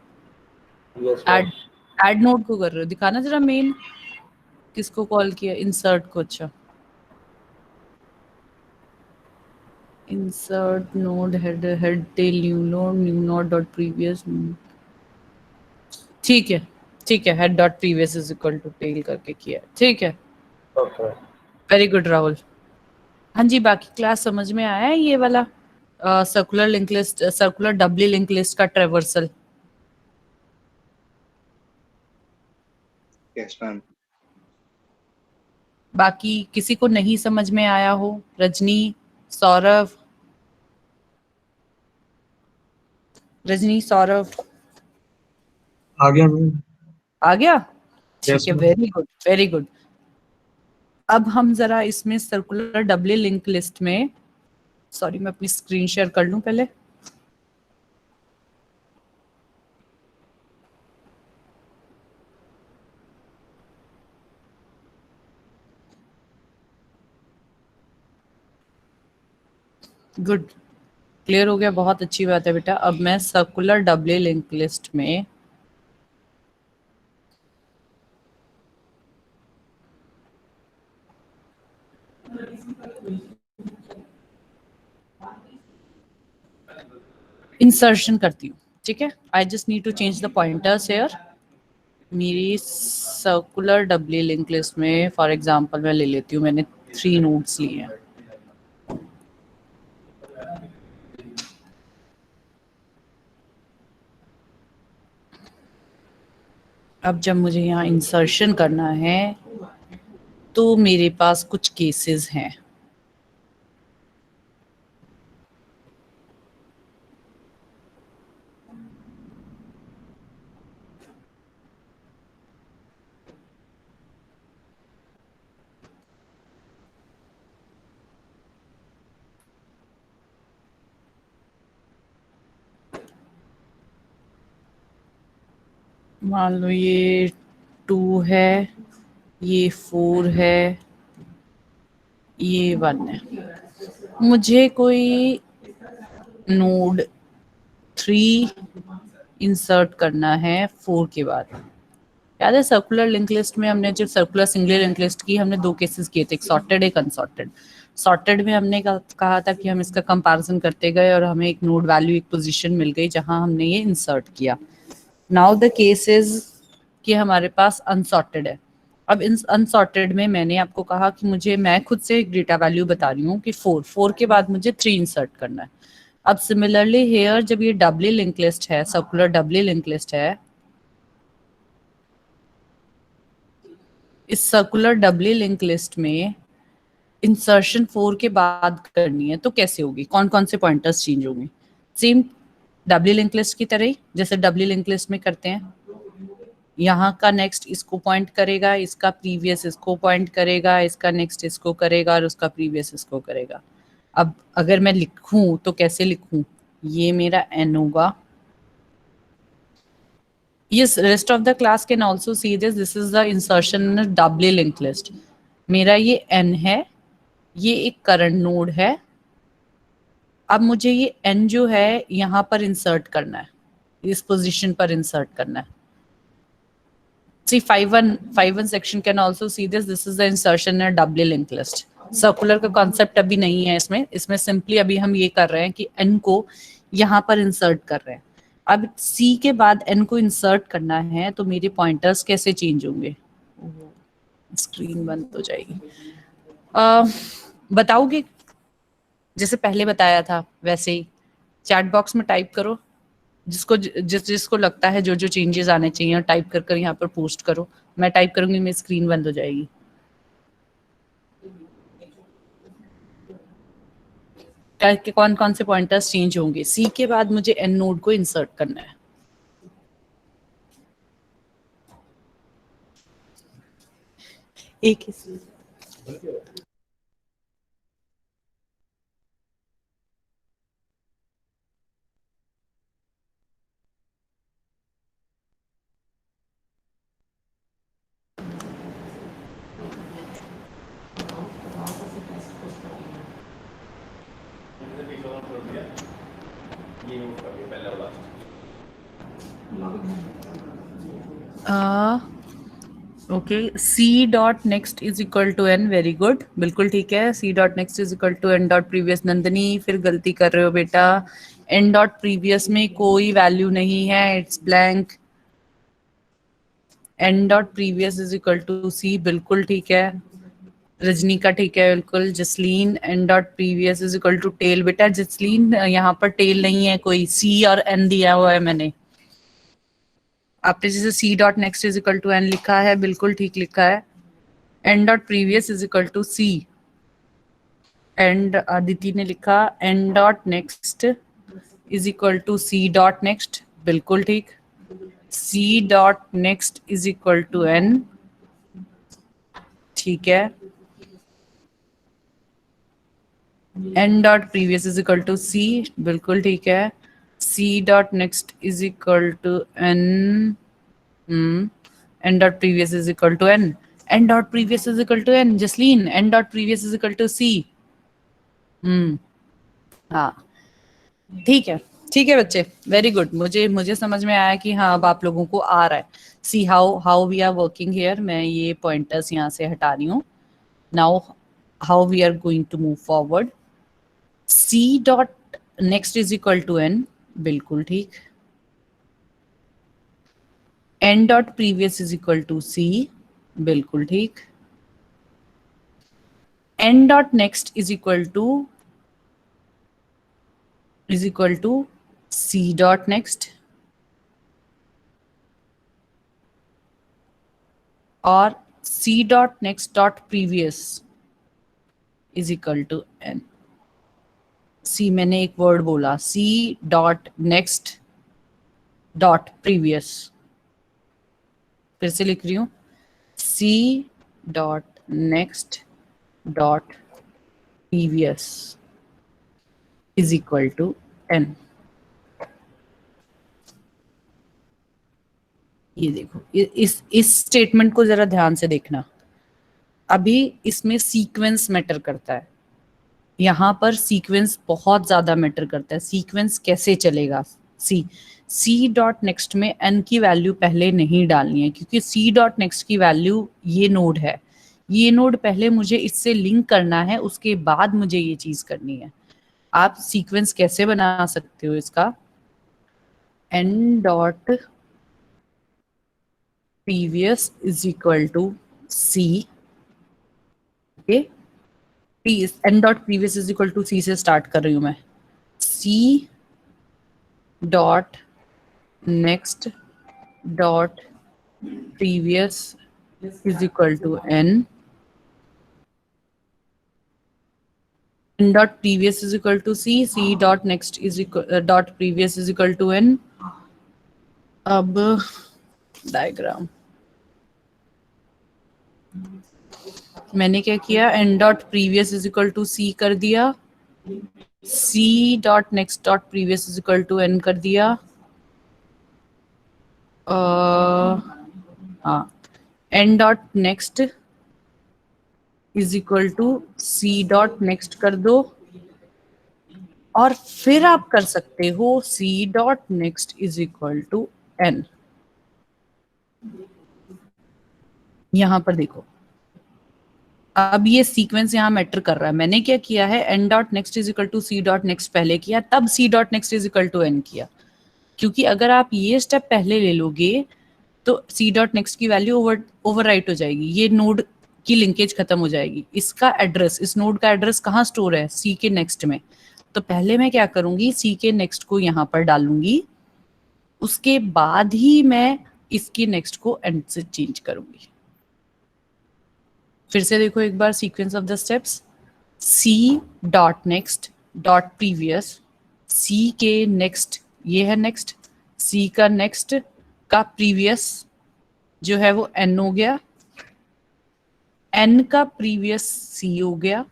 Yes ma'am. Add add node को कर रहे हो? दिखाना जरा मेन किसको कॉल किया, इंसर्ट को। अच्छा insert node head, head tail new node dot previous. ठीक है ठीक है, head dot previous is equal to tail करके किया, ठीक है। ओके। Very good Rahul. हाँ जी, बाकी क्लास समझ में आया है ये वाला circular link list, circular doubly link list का ट्रेवर्सल? Yes ma'am. बाकी किसी को नहीं समझ में आया हो? रजनी, सौरभ, रजनी सौरभ आ गया मैम। आ गया? ठीक यस है, ma'am. Very good very good. अब हम जरा इसमें सर्कुलर डबली लिंक लिस्ट में, सॉरी मैं अपनी स्क्रीन शेयर कर लूं पहले। गुड, क्लियर हो गया, बहुत अच्छी बात है बेटा। अब मैं सर्कुलर डबली लिंक लिस्ट में इंसर्शन करती हूँ, ठीक है? I just need to change the pointers here. मेरी सर्कुलर डबली लिंक लिस्ट में फॉर एग्जांपल मैं ले लेती हूँ, मैंने 3 नोड्स लिए हैं। अब जब मुझे यहाँ इंसर्शन करना है तो मेरे पास कुछ केसेस हैं। मान लो ये 2 है, ये 4 है, ये 1 है। मुझे कोई नोड 3 इंसर्ट करना है 4 के बाद। याद है सर्कुलर लिंक लिस्ट में हमने जब सर्कुलर सिंगल लिंक लिस्ट की, हमने 2 केसेस किए थे, एक सॉर्टेड एक अनसॉर्टेड। सॉर्टेड में हमने कहा था कि हम इसका कंपैरिजन करते गए और हमें एक नोड वैल्यू, एक पोजीशन मिल गई जहां हमने ये इंसर्ट किया। नाउ द केस इज कि हमारे पास अनसॉर्टेड है। अब इन अनसॉर्टेड में मैंने आपको कहा कि मैं खुद से एक डेटा वैल्यू बता रही हूँ कि 4 के बाद मुझे 3 इंसर्ट करना है। अब सिमिलरली हेयर जब ये डबली लिंक लिस्ट है, सर्कुलर डबली लिंक लिस्ट है, इस सर्कुलर डबली लिंक लिस्ट में इंसर्शन 4 के बाद करनी है तो कैसे होगी, कौन कौन से पॉइंटर्स चेंज होंगे? सेम डबली लिंक लिस्ट की तरह ही जैसे डबली लिंक लिस्ट में करते हैं। यहाँ का नेक्स्ट इसको पॉइंट करेगा, इसका प्रीवियस इसको पॉइंट करेगा, इसका नेक्स्ट इसको करेगा और उसका प्रीवियस इसको करेगा। अब अगर मैं लिखूं तो कैसे लिखूं? ये मेरा n होगा। Yes, rest of the class can also see this. This is the insertion in a doubly linked list. मेरा ये n है, ये एक करंट नोड है। अब मुझे ये n जो है यहाँ पर इंसर्ट करना है, इस पोजीशन पर इंसर्ट करना है। See 5.1 section can also see this. This is the insertion in a doubly linked list. Circular का कॉन्सेप्ट अभी नहीं है इसमें सिंपली अभी हम ये कर रहे हैं कि n को यहाँ पर इंसर्ट कर रहे हैं। अब C के बाद n को इंसर्ट करना है तो मेरे पॉइंटर्स कैसे चेंज होंगे? स्क्रीन बंद हो जाएगी। बताओगे? जैसे पहले बताया था वैसे ही चैट बॉक्स में टाइप करो, जिसको लगता है जो चेंजेस आने चाहिए, टाइप कर यहाँ पर पोस्ट करो। मैं टाइप करूंगी, मेरी स्क्रीन बंद हो जाएगी। कि कौन कौन से पॉइंटर्स चेंज होंगे? सी के बाद मुझे एन नोड को इंसर्ट करना है। एक okay, C dot next is equal to N. Very good, बिल्कुल ठीक है। C dot next is equal to N dot previous. Nandini फिर गलती कर रहे हो बेटा, एन डॉट प्रीवियस में कोई वैल्यू नहीं है, it's blank. N dot previous is equal to C, बिल्कुल ठीक है। रजनी का ठीक है बिल्कुल। Jasleen, n dot previous is equal to tail. बेटा जसलीन यहाँ पर टेल नहीं है कोई, सी और एन दिया हुआ है मैंने। आपने जैसे C dot next is equal to n लिखा है, बिल्कुल ठीक लिखा है। N dot previous is equal to C. And Aditi ने लिखा n dot next is equal to C dot next, बिल्कुल ठीक। C dot next is equal to n, ठीक है। N dot previous is equal to C, बिल्कुल ठीक है। C dot next is equal to N, N dot previous is equal to N. N dot previous is equal to n. Jasleen, n dot previous is equal to C. हाँ ठीक है, ठीक है बच्चे, very good. मुझे समझ में आया कि हाँ अब आप लोगों को आ रहा है। See how we are working here. मैं ये पॉइंटर्स यहाँ से हटा रही हूँ। Now how we are going to move forward. C dot next is equal to n, बिल्कुल ठीक। N dot previous is equal to C, बिल्कुल ठीक। N dot next is equal to C dot next, और C dot next dot previous is equal to n. See मैंने एक word बोला, C dot next dot previous, फिर से लिख रही हूं, C dot next dot previous is equal to N. ये देखो, इस स्टेटमेंट को जरा ध्यान से देखना। अभी इसमें सीक्वेंस मैटर करता है, यहाँ पर सीक्वेंस बहुत ज्यादा मैटर करता है। सीक्वेंस कैसे चलेगा? सी डॉट नेक्स्ट में n की वैल्यू पहले नहीं डालनी है, क्योंकि सी डॉट नेक्स्ट की वैल्यू ये नोड है। ये नोड पहले मुझे इससे लिंक करना है, उसके बाद मुझे ये चीज करनी है। आप सीक्वेंस कैसे बना सकते हो इसका? n dot previous is equal to C, okay, n dot previous is equal to C से स्टार्ट कर रही हूं मैं। C dot next dot previous is equal to n dot previous is equal to c dot next is equal dot previous is equal to n। अब diagram मैंने क्या किया, n dot previous is equal to c कर दिया, c dot next dot previous is equal to n कर दिया, हाँ, n dot next is equal to C dot next कर दो, और फिर आप कर सकते हो C dot next is equal to n। यहां पर देखो, अब ये सीक्वेंस यहाँ मैटर कर रहा है। मैंने क्या किया है, n dot next is equal to C dot next पहले किया, तब C dot next is equal to n किया, क्योंकि अगर आप ये स्टेप पहले ले लोगे तो सी डॉट नेक्स्ट की वैल्यू ओवरराइट हो जाएगी, ये नोड की लिंकेज खत्म हो जाएगी। इसका एड्रेस, इस नोड का एड्रेस कहाँ स्टोर है? सी के नेक्स्ट में। तो पहले मैं क्या करूंगी, सी के नेक्स्ट को यहाँ पर डालूंगी, उसके बाद ही मैं इसकी नेक्स्ट को एंड से चेंज करूंगी। फिर से देखो एक बार sequence of the steps. C dot next dot previous, C के नेक्स्ट ये है नेक्स्ट, सी का नेक्स्ट का प्रीवियस जो है वो n हो गया, n का प्रीवियस c हो गया,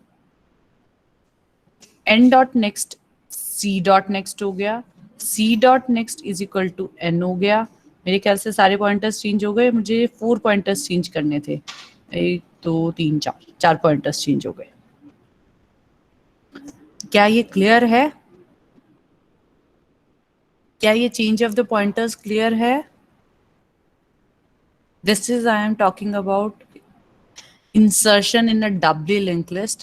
n dot next c dot next हो गया, c dot next is equal to n हो गया। मेरे ख्याल से सारे पॉइंटर्स चेंज हो गए, मुझे 4 पॉइंटर्स चेंज करने थे, 1 2 3 4 पॉइंटर्स चेंज हो गए। क्या ये क्लियर है? क्या ये change of the pointers clear है? This is I am talking about insertion in a doubly linked list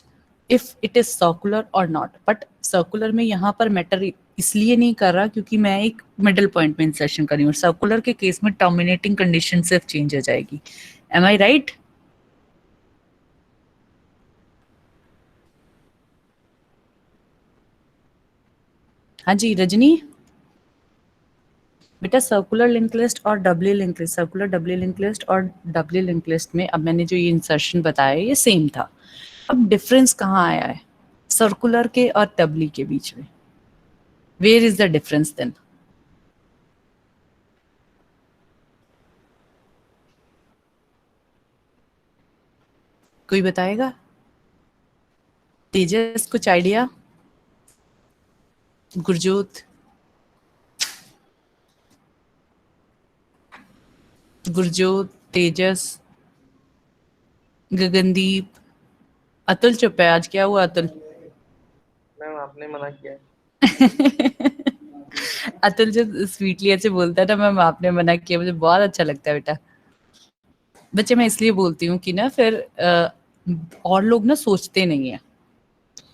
if it is circular or not. But circular में यहाँ पर मैटर इसलिए नहीं कर रहा क्योंकि मैं एक मिडिल पॉइंट में इंसर्शन कर रही हूँ। सर्कुलर के केस में टर्मिनेटिंग कंडीशन सिर्फ चेंज हो जाएगी। Am I right? हाँ जी रजनी बेटा, सर्कुलर लिंक लिस्ट और doubly link list, circular doubly link list और डबली लिंक लिस्ट में अब मैंने जो ये इंसर्शन बताया ये सेम था। अब डिफरेंस कहाँ आया है सर्कुलर के और डबली के बीच में? Where is the difference then? कोई बताएगा? तेजस कुछ आइडिया? गुरजोत, गुरजोत, तेजस, गगनदीप, अतुल चुप है आज, क्या हुआ अतुल? मैम आपने मना किया है। अतुल जो स्वीटली ऐसे बोलता है ना, मैम आपने मना किया, मुझे बहुत अच्छा लगता है बेटा। बच्चे मैं इसलिए बोलती हूँ कि ना फिर और लोग ना सोचते नहीं है।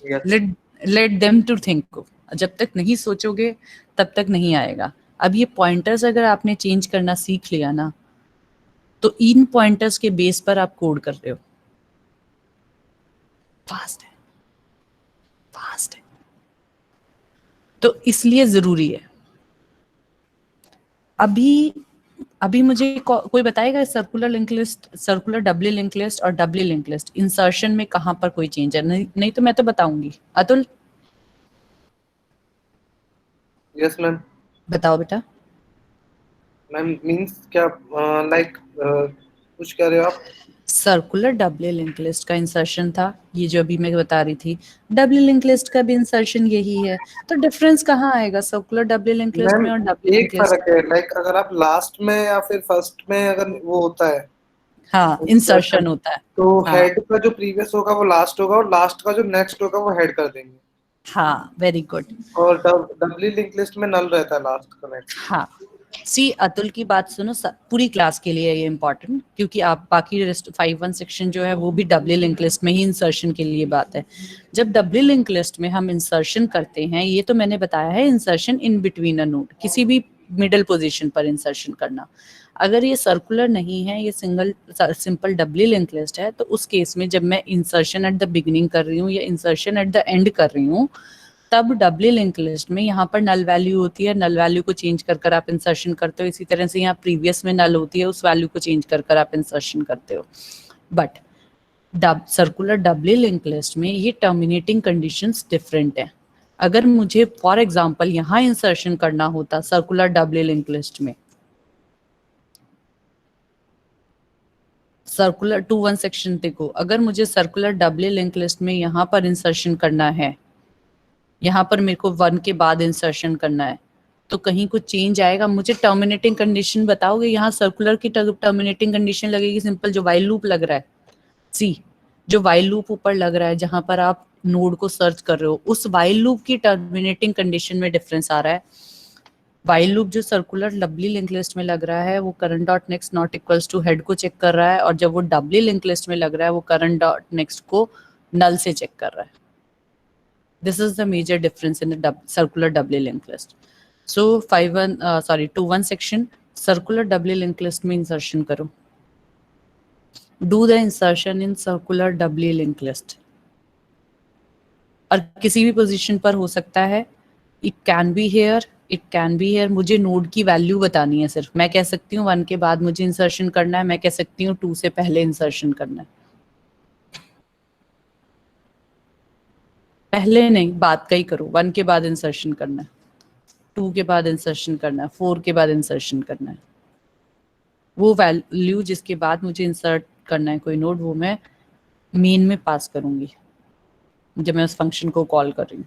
Yes. Let them to think. जब तक नहीं सोचोगे तब तक नहीं आएगा। अब ये पॉइंटर्स अगर आपने चेंज करना सीख लिया ना, तो इन पॉइंटर्स के बेस पर आप कोड कर रहे हो। फास्ट है, फास्ट है, तो इसलिए जरूरी है। अभी मुझे कोई बताएगा circular link list, circular doubly link list और डबली लिंक लिस्ट इंसर्शन में कहां पर कोई चेंज है? नहीं तो मैं तो बताऊंगी। Atul Yes ma'am. बताओ बेटा। मैम मींस क्या लाइक कुछ कह रहे हो आप? सर्कुलर डबली लिंक लिस्ट का इंसर्शन था, ये जो अभी मैं बता रही थी। डबली लिंक लिस्ट का भी इंसर्शन यही है, तो डिफरेंस कहाँ आएगा circular doubly link list ma'am में और डबली एक लिंक लिस्ट? फर्क है, लाइक अगर आप लास्ट में या फिर फर्स्ट में अगर वो होता है हाँ, इंसर्शन होता है। तो हाँ हेड का जो प्रीवियस होगा वो लास्ट होगा और लास्ट का जो नेक्स्ट होगा वो हेड कर देंगे। हाँ, वेरी गुड। और डबली लिंक लिस्ट में नल रहता है लास्ट का नेक्स्ट। हाँ, सी अतुल की बात सुनो, पूरी क्लास के लिए ये इम्पोर्टेंट, क्योंकि आप बाकी 5-1 सेक्शन जो है वो भी डबली लिंक लिस्ट में ही इंसर्शन के लिए बात है। जब डबली लिंक लिस्ट में हम इंसर्शन करते हैं, ये तो मैंने बताया है insertion in between a node, किसी भी मिडल पोजीशन पर इंसर्शन करना। अगर ये सर्कुलर नहीं है, ये सिंपल डबली लिंक लिस्ट है, तो उस केस में जब मैं इंसर्शन एट द बिगिनिंग कर रही हूँ या इंसर्शन एट द एंड कर रही हूँ, तब डबली लिंक लिस्ट में यहाँ पर नल वैल्यू होती है, नल वैल्यू को चेंज कर आप इंसर्शन करते हो। इसी तरह से यहाँ प्रीवियस में नल होती है, उस वैल्यू को चेंज कर आप इंसर्शन करते हो। But circular doubly link list में ये टर्मिनेटिंग कंडीशंस डिफरेंट है। अगर मुझे फॉर एग्जांपल यहाँ इंसर्शन करना होता सर्कुलर डबली लिंक लिस्ट में, सर्कुलर 2-1 सेक्शन देखो, अगर मुझे सर्कुलर डबली लिंक लिस्ट में यहाँ पर इंसर्शन करना है, यहाँ पर मेरे को 1 के बाद इंसर्शन करना है, तो कहीं कुछ चेंज आएगा? मुझे टर्मिनेटिंग कंडीशन बताओगे? यहाँ सर्कुलर की टर्मिनेटिंग कंडीशन लगेगी सिंपल, जो वाइल लूप लग रहा है। सी, जो वाइल लूप ऊपर लग रहा है जहां पर आप नोड को सर्च कर रहे हो, उस वाइल लूप की टर्मिनेटिंग कंडीशन में डिफरेंस आ रहा है। वाइल लूप जो सर्कुलर डबली लिंक लिस्ट में लग रहा है वो current dot next not equals to head को चेक कर रहा है, और जब वो डबली लिंक लिस्ट में लग रहा है वो करंट डॉट नेक्स्ट को नल से चेक कर रहा है। This is the major difference in the circular doubly linked list. So 2-1 section circular doubly linked list में insertion करो. Do the insertion in circular doubly linked list. और किसी भी पोजीशन पर हो सकता है. It can be here, it can be here. मुझे नोड की वैल्यू बतानी है सिर्फ. मैं कह सकती हूँ 1 के बाद मुझे इंसर्शन करना है, मैं कह सकती हूँ 2 से पहले इंसर्शन करना है. पहले नहीं, बाद का ही करो. 1 के बाद इंसर्शन करना है, 2 के बाद इंसर्शन करना है, 4 के बाद इंसर्शन करना है. वो वैल्यू जिसके बाद मुझे इंसर्ट करना है कोई नोड, वो मैं मेन में पास करूंगी जब मैं उस फंक्शन को कॉल कर रही हूँ.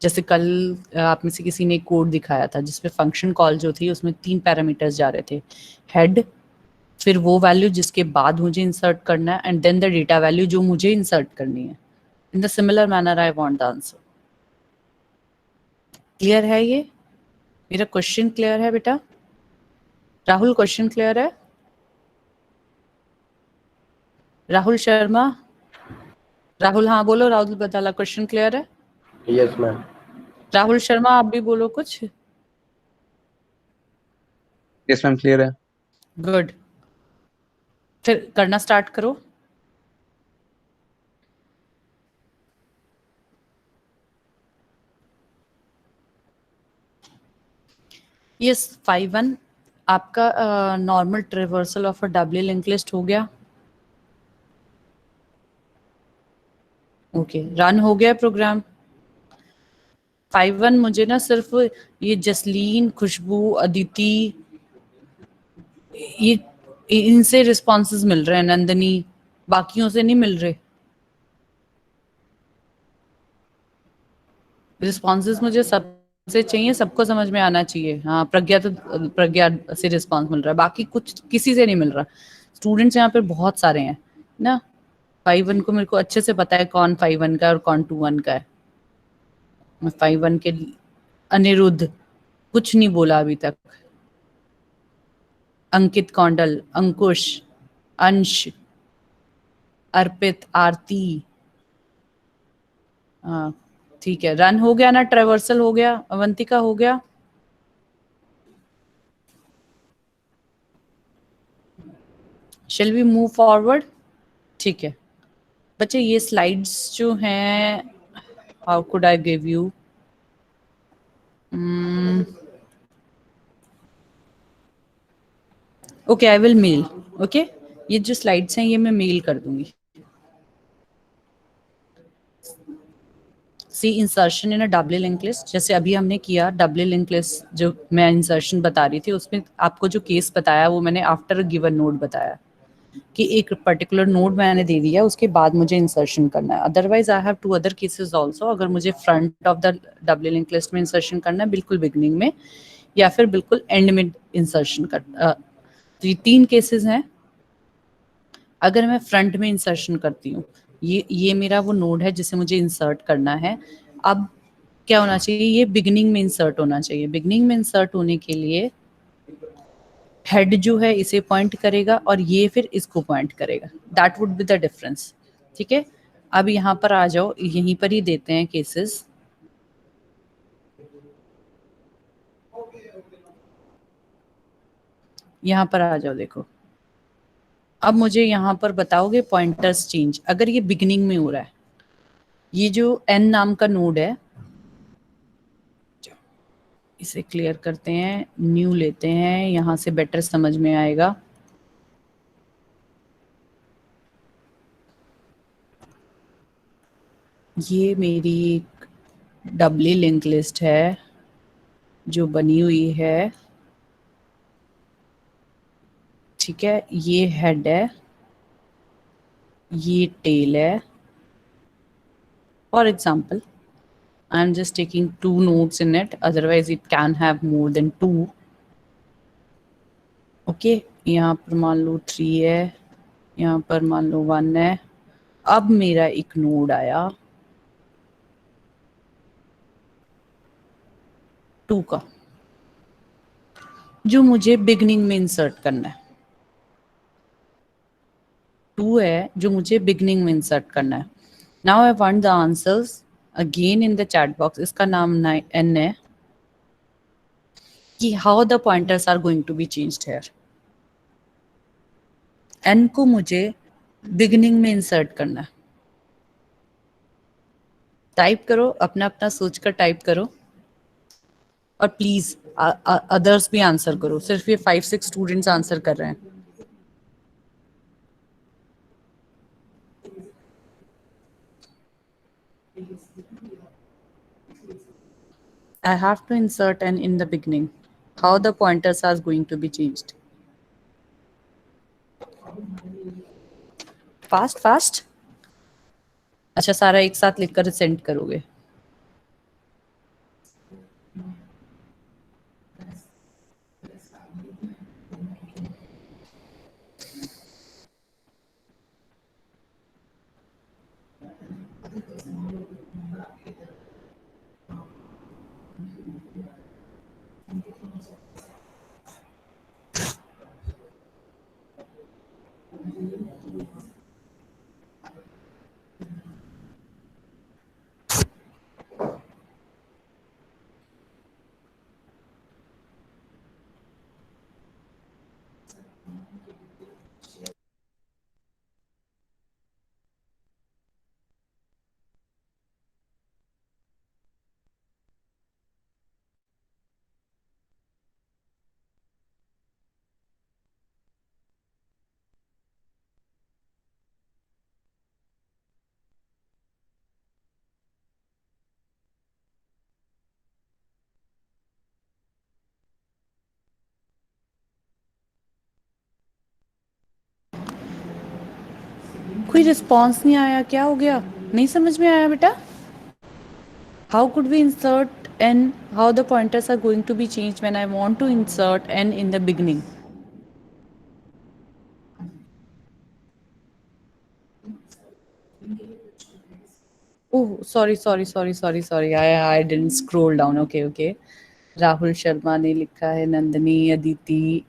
जैसे कल आप में से किसी ने एक कोड दिखाया था जिसमें फंक्शन कॉल जो थी उसमें 3 पैरामीटर्स जा रहे थे. हेड, फिर वो वैल्यू जिसके बाद मुझे इंसर्ट करना है, and then the data value जो मुझे इंसर्ट करनी है. In the similar manner, I want the answer. Clear है ये? मेरा क्वेश्चन क्लियर है बेटा? राहुल क्वेश्चन क्लियर है? राहुल शर्मा, राहुल हाँ बोलो. राहुल बताला क्वेश्चन क्लियर है? Yes ma'am. राहुल शर्मा आप भी बोलो कुछ. यस मैम क्लियर है. गुड, फिर करना स्टार्ट करो. यस 5-1 आपका normal traversal of a doubly link list हो गया. ओके, रन हो गया प्रोग्राम. 5-1 मुझे ना सिर्फ ये जसलीन, खुशबू, अदिति, ये इनसे रिस्पॉन्सेज मिल रहे हैं, नंदनी, बाकियों से नहीं मिल रहे रिस्पॉन्सेज. मुझे सबसे चाहिए, सबको समझ में आना चाहिए. हाँ, प्रज्ञा से रिस्पॉन्स मिल रहा है, बाकी कुछ किसी से नहीं मिल रहा. स्टूडेंट्स यहाँ पे बहुत सारे हैं ना. 5-1 को मेरे को अच्छे से पता है कौन 5-1 का है और कौन 2-1 का है. मैं 5-1 के अनिरुद्ध कुछ नहीं बोला अभी तक. अंकित कौंडल, अंकुश, अंश, अर्पित, आरती. हाँ ठीक है, रन हो गया ना, ट्रेवर्सल हो गया. अवंतिका हो गया. Shall we move forward? ठीक है बच्चे, ये स्लाइड्स जो हैं, how could I give you, okay I will mail. Okay, ये जो स्लाइड्स हैं ये मैं मेल कर दूंगी. See insertion in a doubly link list, जैसे अभी हमने किया डबली लिंक लिस्ट, जो मैं इंसर्शन बता रही थी उसमें आपको जो केस बताया वो मैंने आफ्टर अ गिवन नोड बताया. कि एक पर्टिकुलर नोड मैंने दे दिया, उसके बाद मुझे इंसर्शन करना है। Otherwise I have to other cases also, अगर मुझे front of the W link list में इंसर्शन करना है, बिल्कुल बिगनिंग में, या फिर बिल्कुल एंड में इंसर्शन कर। तो ये 3 केसेस हैं। अगर मैं फ्रंट में इंसर्शन करती हूँ, ये मेरा वो नोड है जिसे मुझे इंसर्ट करना है। अब क्या होना चाहिए, ये बिगनिंग में इंसर्ट होना चाहिए। बिगनिंग में इंसर्ट होने के लिए हेड जो है इसे पॉइंट करेगा और ये फिर इसको पॉइंट करेगा। That would be the difference. ठीक है, अब यहाँ पर आ जाओ, यहीं पर ही देते हैं केसेस। यहाँ पर आ जाओ, देखो अब मुझे यहाँ पर बताओगे पॉइंटर्स चेंज। अगर ये बिगनिंग में हो रहा है, ये जो n नाम का नोड है, इसे क्लियर करते हैं, न्यू लेते हैं, यहाँ से बेटर समझ में आएगा। ये मेरी एक डबली लिंक लिस्ट है जो बनी हुई है। ठीक है, ये हेड है, ये टेल है। For example, I am just taking 2 nodes in it, otherwise it can have more than 2. Okay, यहाँ पर मान लो 3 है, यहाँ पर मान लो 1 है। अब मेरा एक नोड आया 2 का, जो मुझे बिगनिंग में इंसर्ट करना है। 2 है जो मुझे बिगनिंग में इंसर्ट करना है। Now I want the answers again in the chat box. इसका नाम n है, कि how the pointers are going to be changed here. n को मुझे बिगनिंग में इंसर्ट करना है। टाइप करो, अपना अपना सोच कर टाइप करो, और प्लीज अदर्स भी आंसर करो। सिर्फ ये 5-6 स्टूडेंट्स आंसर कर रहे हैं। I have to insert n in the beginning. How the pointers are going to be changed? Fast fast. अच्छा, सारा एक साथ लिखकर सेंड करोगे? कोई रिस्पॉन्स नहीं आया, क्या हो गया? नहीं समझ में आया बेटा? How could we insert n? How the pointers are going to be changed when I want to insert n in the beginning? Oh sorry, I didn't scroll down. Okay. Rahul Sharma ने लिखा है, नंदनी, अदिति,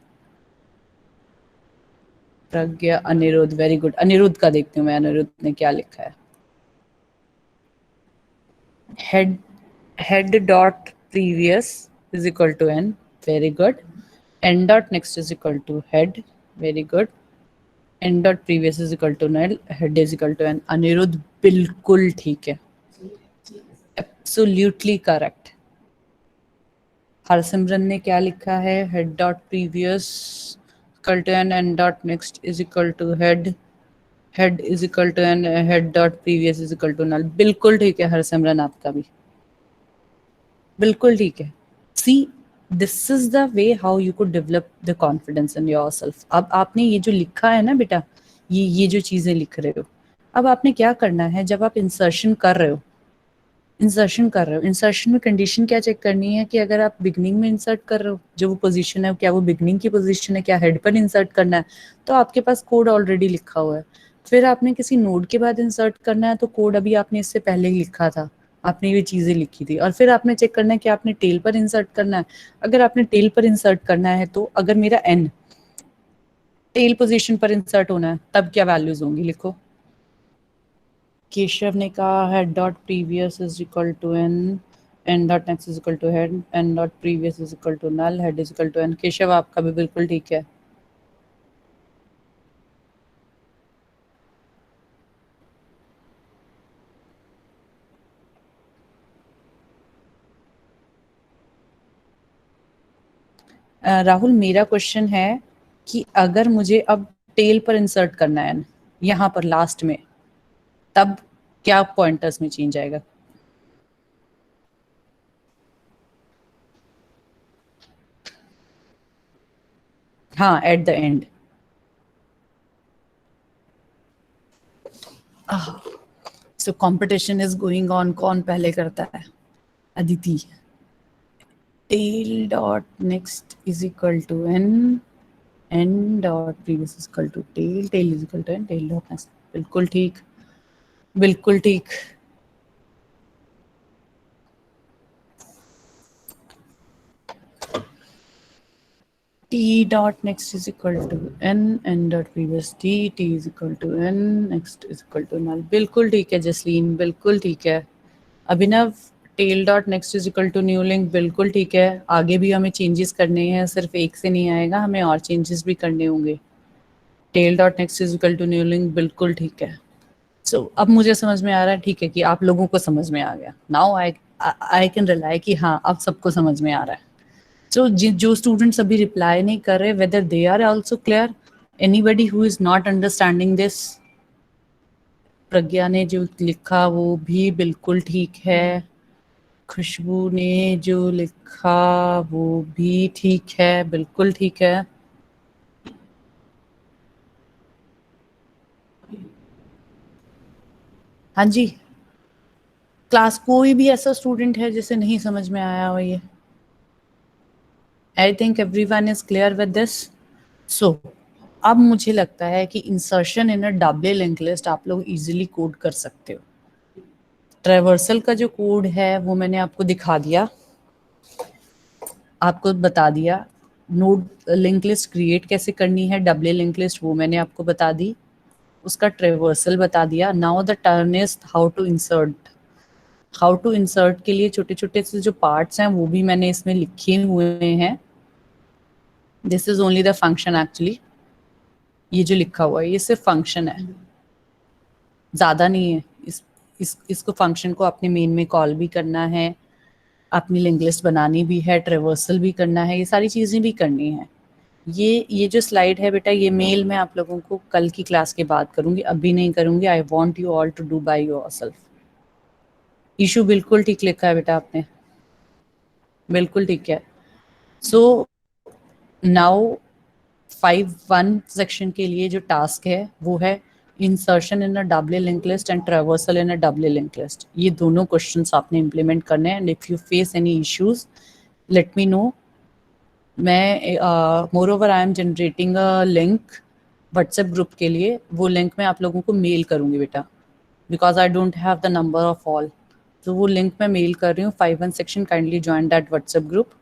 प्रज्ञा, अनिरुद्ध। Very good. अनिरुद्ध का देखती हूँ मैं, अनिरुद्ध ने क्या लिखा है। Head dot previous is equal to n। Very good. n dot next is equal to head. Very good. n dot previous is equal to null, head is equal to n। Aniruddh बिल्कुल ठीक है, एब्सोल्युटली करेक्ट। हरसिमरन ने क्या लिखा है? Head dot previous equal to n, n dot next is equal to head, head is equal to n, head dot previous is equal to null। बिल्कुल ठीक है हरसिमरन, आपका भी बिल्कुल ठीक है। See, this is the way how you could develop the confidence in yourself. अब आपने ये जो लिखा है ना बेटा, ये जो चीजें लिख रहे हो, अब आपने क्या करना है, जब आप इंसर्शन कर रहे हो, इंसर्शन में कंडीशन क्या चेक करनी है कि अगर आप बिगनिंग में इंसर्ट कर रहे हो, जो वो पोजीशन है क्या वो बिगनिंग की पोजीशन है, क्या हेड पर इंसर्ट करना है, तो आपके पास कोड ऑलरेडी लिखा हुआ है। फिर आपने किसी नोड के बाद इंसर्ट करना है, तो कोड अभी आपने इससे पहले ही लिखा था, आपने ये चीजें लिखी थी। और फिर आपने चेक करना है कि आपने टेल पर इंसर्ट करना है। अगर आपने टेल पर इंसर्ट करना है, तो अगर मेरा एन टेल पोजीशन पर इंसर्ट होना है, तब क्या वैल्यूज होंगी, लिखो। केशव ने कहा head dot previous is equal to N, N dot next is equal to head, N dot previous is equal to null, head is equal to N. Keshav आपका भी बिल्कुल ठीक है। राहुल, मेरा क्वेश्चन है कि अगर मुझे अब टेल पर इंसर्ट करना है यहाँ पर लास्ट में, तब क्या पॉइंटर्स में चेंज आएगा? हाँ, at the end. So competition is going on, कौन पहले करता है? Aditi. Tail dot next is equal to N, N dot previous is equal to tail, tail is equal to N, tail dot next. बिल्कुल ठीक, बिल्कुल ठीक। T dot next is equal to n, n dot previous t, t is equal to n, next is equal to null। बिल्कुल ठीक है जसलीन, बिल्कुल ठीक है। Abhinav, tail dot next is equal to new link, बिल्कुल ठीक है। आगे भी हमें चेंजेस करने हैं, सिर्फ एक से नहीं आएगा, हमें और चेंजेस भी करने होंगे। Tail dot next is equal to new link, बिल्कुल ठीक है। सो अब मुझे समझ में आ रहा है, ठीक है, कि आप लोगों को समझ में आ गया। नाउ आई कैन रिलाई कि हाँ अब सबको समझ में आ रहा है। So जो स्टूडेंट्स अभी रिप्लाई नहीं कर रहे, whether they are also clear, anybody who is not understanding this? प्रज्ञा ने जो लिखा वो भी बिल्कुल ठीक है, खुशबू ने जो लिखा वो भी ठीक है, बिल्कुल ठीक है। हाँ जी, क्लास कोई भी ऐसा स्टूडेंट है जिसे नहीं समझ में आया हो ये? I think everyone is clear with this. So, अब मुझे लगता है कि insertion in a double link list आप लोग इजीली कोड कर सकते हो। ट्रेवर्सल का जो कोड है वो मैंने आपको दिखा दिया, आपको बता दिया। नोड लिंक लिस्ट क्रिएट कैसे करनी है, डबल लिंक लिस्ट, वो मैंने आपको बता दी। उसका ट्रेवर्सल बता दिया। Now the turn is how to insert. How to insert के लिए छोटे छोटे से जो पार्ट्स हैं वो भी मैंने इसमें लिखे हुए हैं। This is only the function actually. ये जो लिखा हुआ है ये सिर्फ फंक्शन है, ज़्यादा नहीं है। इसको फंक्शन को अपने मेन में कॉल भी करना है, अपनी लिंक लिस्ट बनानी भी है, ट्रेवर्सल भी करना है, ये सारी चीज़ें भी करनी है। ये जो स्लाइड है बेटा, ये मेल मैं आप लोगों को कल की क्लास के बाद करूँगी, अभी नहीं करूँगी। I want you all to do by yourself. Ishu बिल्कुल ठीक लिखा है बेटा आपने, बिल्कुल ठीक है। सो नाउ 5.1 सेक्शन के लिए जो टास्क है वो है insertion in a double link list and traversal in a double link list. ये दोनों क्वेश्चंस आपने इंप्लीमेंट करने हैं। And if you face any issues let me know. मैं moreover I am generating a link WhatsApp group के लिए, वो link मैं आप लोगों को मेल करूँगी बेटा, because I don't have the number of all. तो वो लिंक मैं मेल कर रही हूँ। 5.1 section, kindly join that WhatsApp group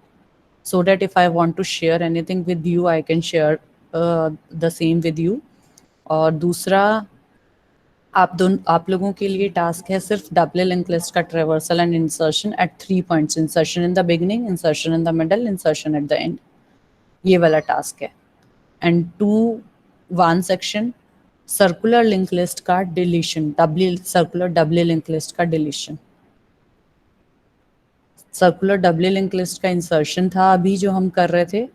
so that if I want to share anything with you, I can share the same with you. और दूसरा, आप लोगों के लिए टास्क है सिर्फ डबल लिंक लिस्ट का traversal and insertion at 3 points. Insertion in the beginning, insertion in the middle, insertion at the end. ये वाला टास्क है। And 2.1 section circular link list का deletion, circular double link list का deletion. Circular double link list का insertion था अभी जो हम कर रहे थे,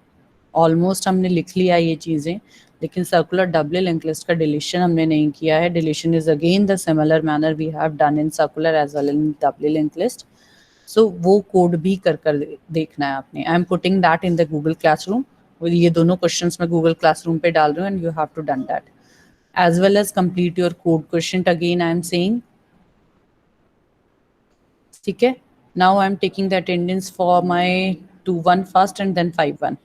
ऑलमोस्ट हमने लिख लिया ये चीज़ें, लेकिन सर्कुलर डबल लिंक लिस्ट का डिलीशन हमने नहीं किया है। Deletion is again the similar manner we have done in circular as well in double link list. So वो कोड भी कर कर देखना है आपने. I am putting that in the Google classroom. ये दोनों क्वेश्चंस मैं गूगल क्लासरूम पे डाल रही हूँ and you have to done that as well as complete your code quotient again I am saying. ठीक है. Now I am taking the attendance for my 2-1 first and then 5-1.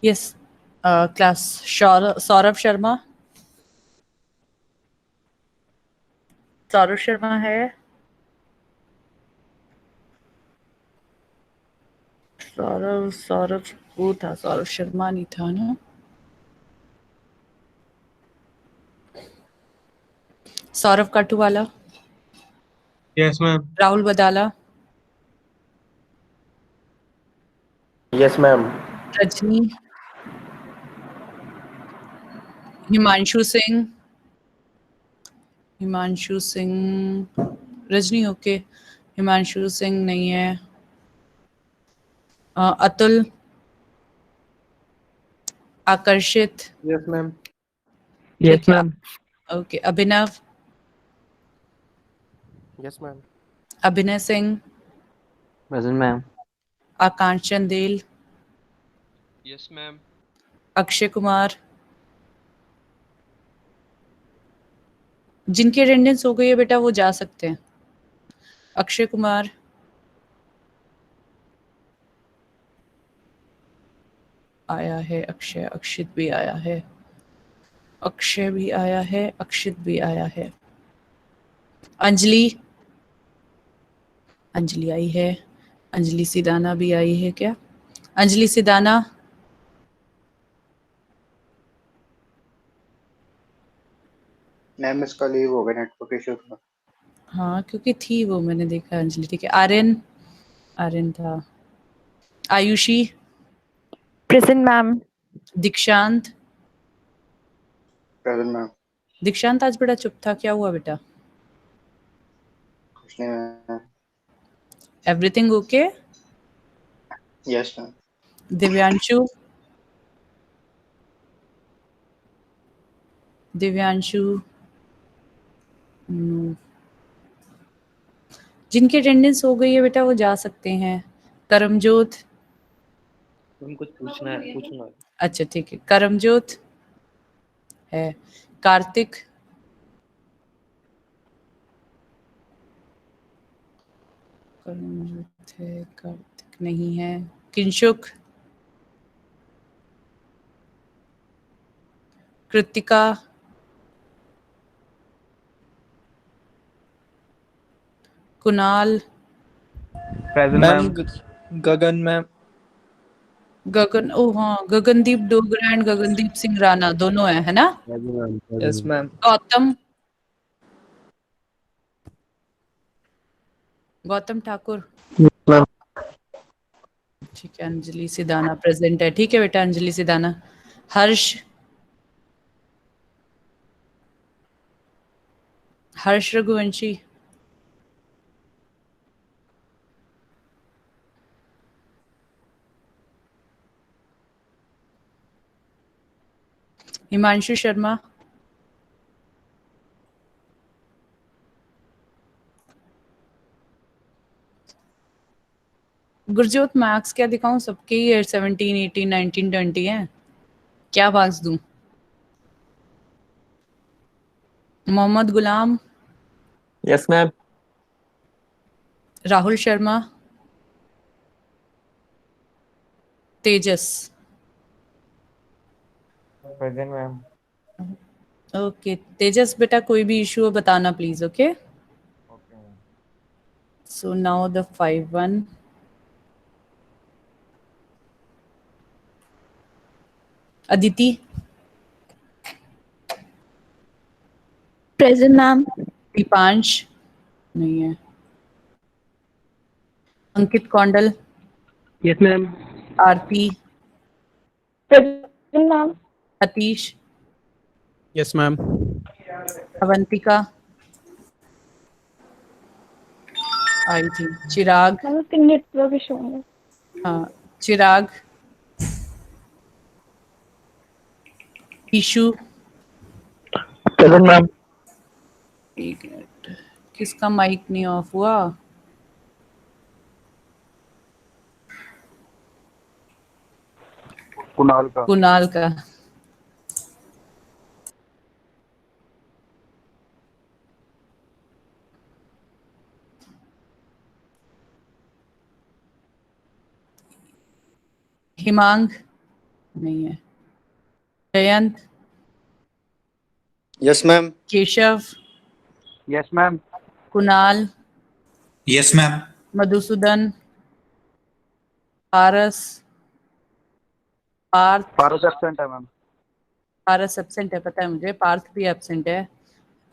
Yes, class. Saurabh Sharma. Saurabh Sharma है. सौरभ वो था. सौरभ शर्मा नहीं था ना. Saurabh Katuwala. Yes, ma'am. Rahul Badala. Yes, ma'am. Rajni. Himanshu Singh. Himanshu Singh. Rajni okay. Himanshu Singh नहीं है. Atul. Akarshit. Yes, ma'am. Yes, ma'am. Okay. Abhinav. Yes, ma'am. अभिनय सिंह. Present, ma'am. आकांश Chandel. Yes, ma'am. Akshay Kumar. जिनकी अटेंडेंस हो गई है बेटा वो जा सकते हैं. अक्षय कुमार. आया है अक्षय. अक्षित भी आया है. अक्षय भी आया है. अक्षित भी आया है. अंजलि. अंजलि आई है. अंजलि सिदाना भी आई है क्या? अंजलि सिदाना. मैम इसका लीव हो गया नेटवर्क इशू था. हाँ क्योंकि थी वो मैंने देखा. अंजलि ठीक है. आर्यन. आर्यन था. आयुषी. Present, ma'am. दीक्षांत. Present ma'am. दीक्षांत आज बड़ा चुप था. क्या हुआ बेटा? कुछ नहीं ma'am. Everything okay? Yes ma'am. Divyanshu. Divyanshu. जिनकी अटेंडेंस हो गई है बेटा वो जा सकते हैं. करमजोत. हम कुछ पूछना है. अच्छा ठीक है. करमजोत है. कार्तिक. करमजोत है. कार्तिक नहीं है. Kinshuk. Kritika. Kunal. Present, ma'am ma'am. Gagan ma'am. Gagan. ओ हाँ गगनदीप डोगरा एंड गगनदीप सिंह राणा दोनों है ना? Present, ma'am. Yes ma'am. Gautam. Gautam Thakur. Ma'am. ठीक है. अंजलि सिदाना प्रेजेंट है. ठीक है बेटा. अंजलि सिदाना. हर्ष. हर्ष रघुवंशी. हिमांशु शर्मा. गुरजोत मार्क्स क्या दिखाऊं? सबके ही 17, 18, 19, 20 है. क्या मार्क्स दूं? Mohammad Ghulam. Yes, ma'am. Rahul Sharma. Tejas. Present, ma'am. Okay Tejas बेटा, कोई भी इशू हो बताना please. Okay, okay ma'am. So now the 5-1. Aditi. Present, ma'am. Deepansh नहीं है. अंकित कौंडल. Yes, ma'am. आरती. Present, ma'am. Atish. Yes, ma'am. Avantika. आई थी. चिराग. Ma'am, the network is showing. हाँ, चिराग. ईशु. Present, ma'am. एक मिनट, किसका माइक नहीं ऑफ हुआ? कुणाल का. कुणाल का. हिमांग नहीं है. Jayant. Yes ma'am. Keshav. Yes ma'am. Kunal. Yes ma'am. Madhusudan. Paras. Parth. Paras absent है मैम. पारस एब्सेंट है, पता है मुझे. पार्थ भी एब्सेंट है.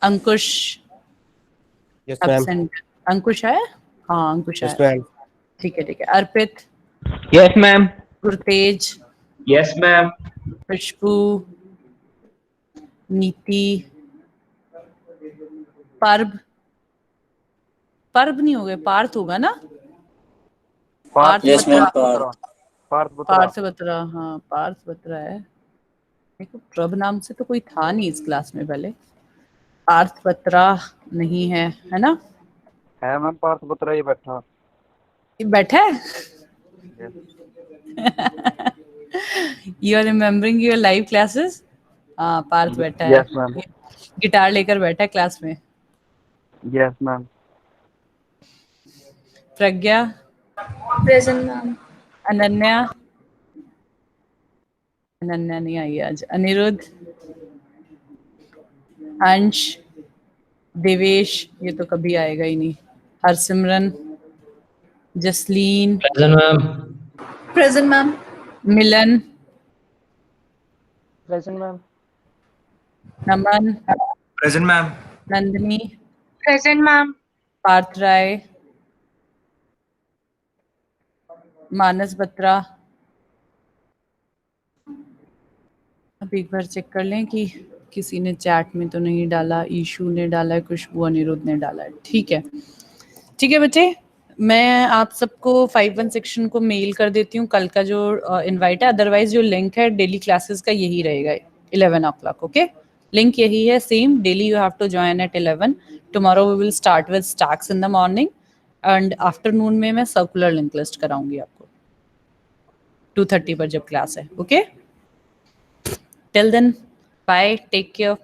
अंकुश Yes, ma'am. एब्सेंट. अंकुश है. हाँ अंकुश Yes, है. ma'am. ठीक है ठीक है. अर्पित. Yes, ma'am. Gurtej. Yes, ma'am. खुशबू. नीति. पर्ब. पर्ब नहीं हो गए, पार्थ होगा ना. पार्थ Yes, बत्रा. ma'am. पार्थ बत्रा. पार्थ बत्रा. हाँ पार्थ बत्रा है. देखो प्रभ नाम से तो कोई था नहीं इस क्लास में पहले. पार्थ बत्रा नहीं है ना. है मैम, पार्थ बत्रा ही बैठा. ये बैठा है. You are remembering your live classes. हाँ पार्थ बैठा है. Yes ma'am. गिटार लेकर बैठा है क्लास में. Yes ma'am. Pragya. Present, ma'am. Ananya. Ananya नहीं आई आज. अनिरुद्ध. अंश. देवेश ये तो कभी आएगा ही नहीं. Harsimran. Jasleen. Present, ma'am. Present, ma'am. Milan. Present, ma'am. Naman. Present ma'am. Nandini. Present, ma'am. Parth Rai. Manas Batra. अब एक बार चेक कर लें कि किसी ने चैट में तो नहीं डाला. ईशु ने डाला है, खुशबू, अनिरुद्ध ने डाला है. ठीक है ठीक है बच्चे, मैं आप सबको 5-1 सेक्शन को मेल कर देती हूँ कल का जो इनवाइट है. अदरवाइज जो लिंक है डेली क्लासेस का यही रहेगा 11 o'clock. ओके, लिंक यही है same. Daily you have to join at 11. Tomorrow we will start with stacks in the morning and afternoon में मैं सर्कुलर लिंक लिस्ट कराऊंगी आपको 2:30 पर जब क्लास है. Okay, till then bye, take care.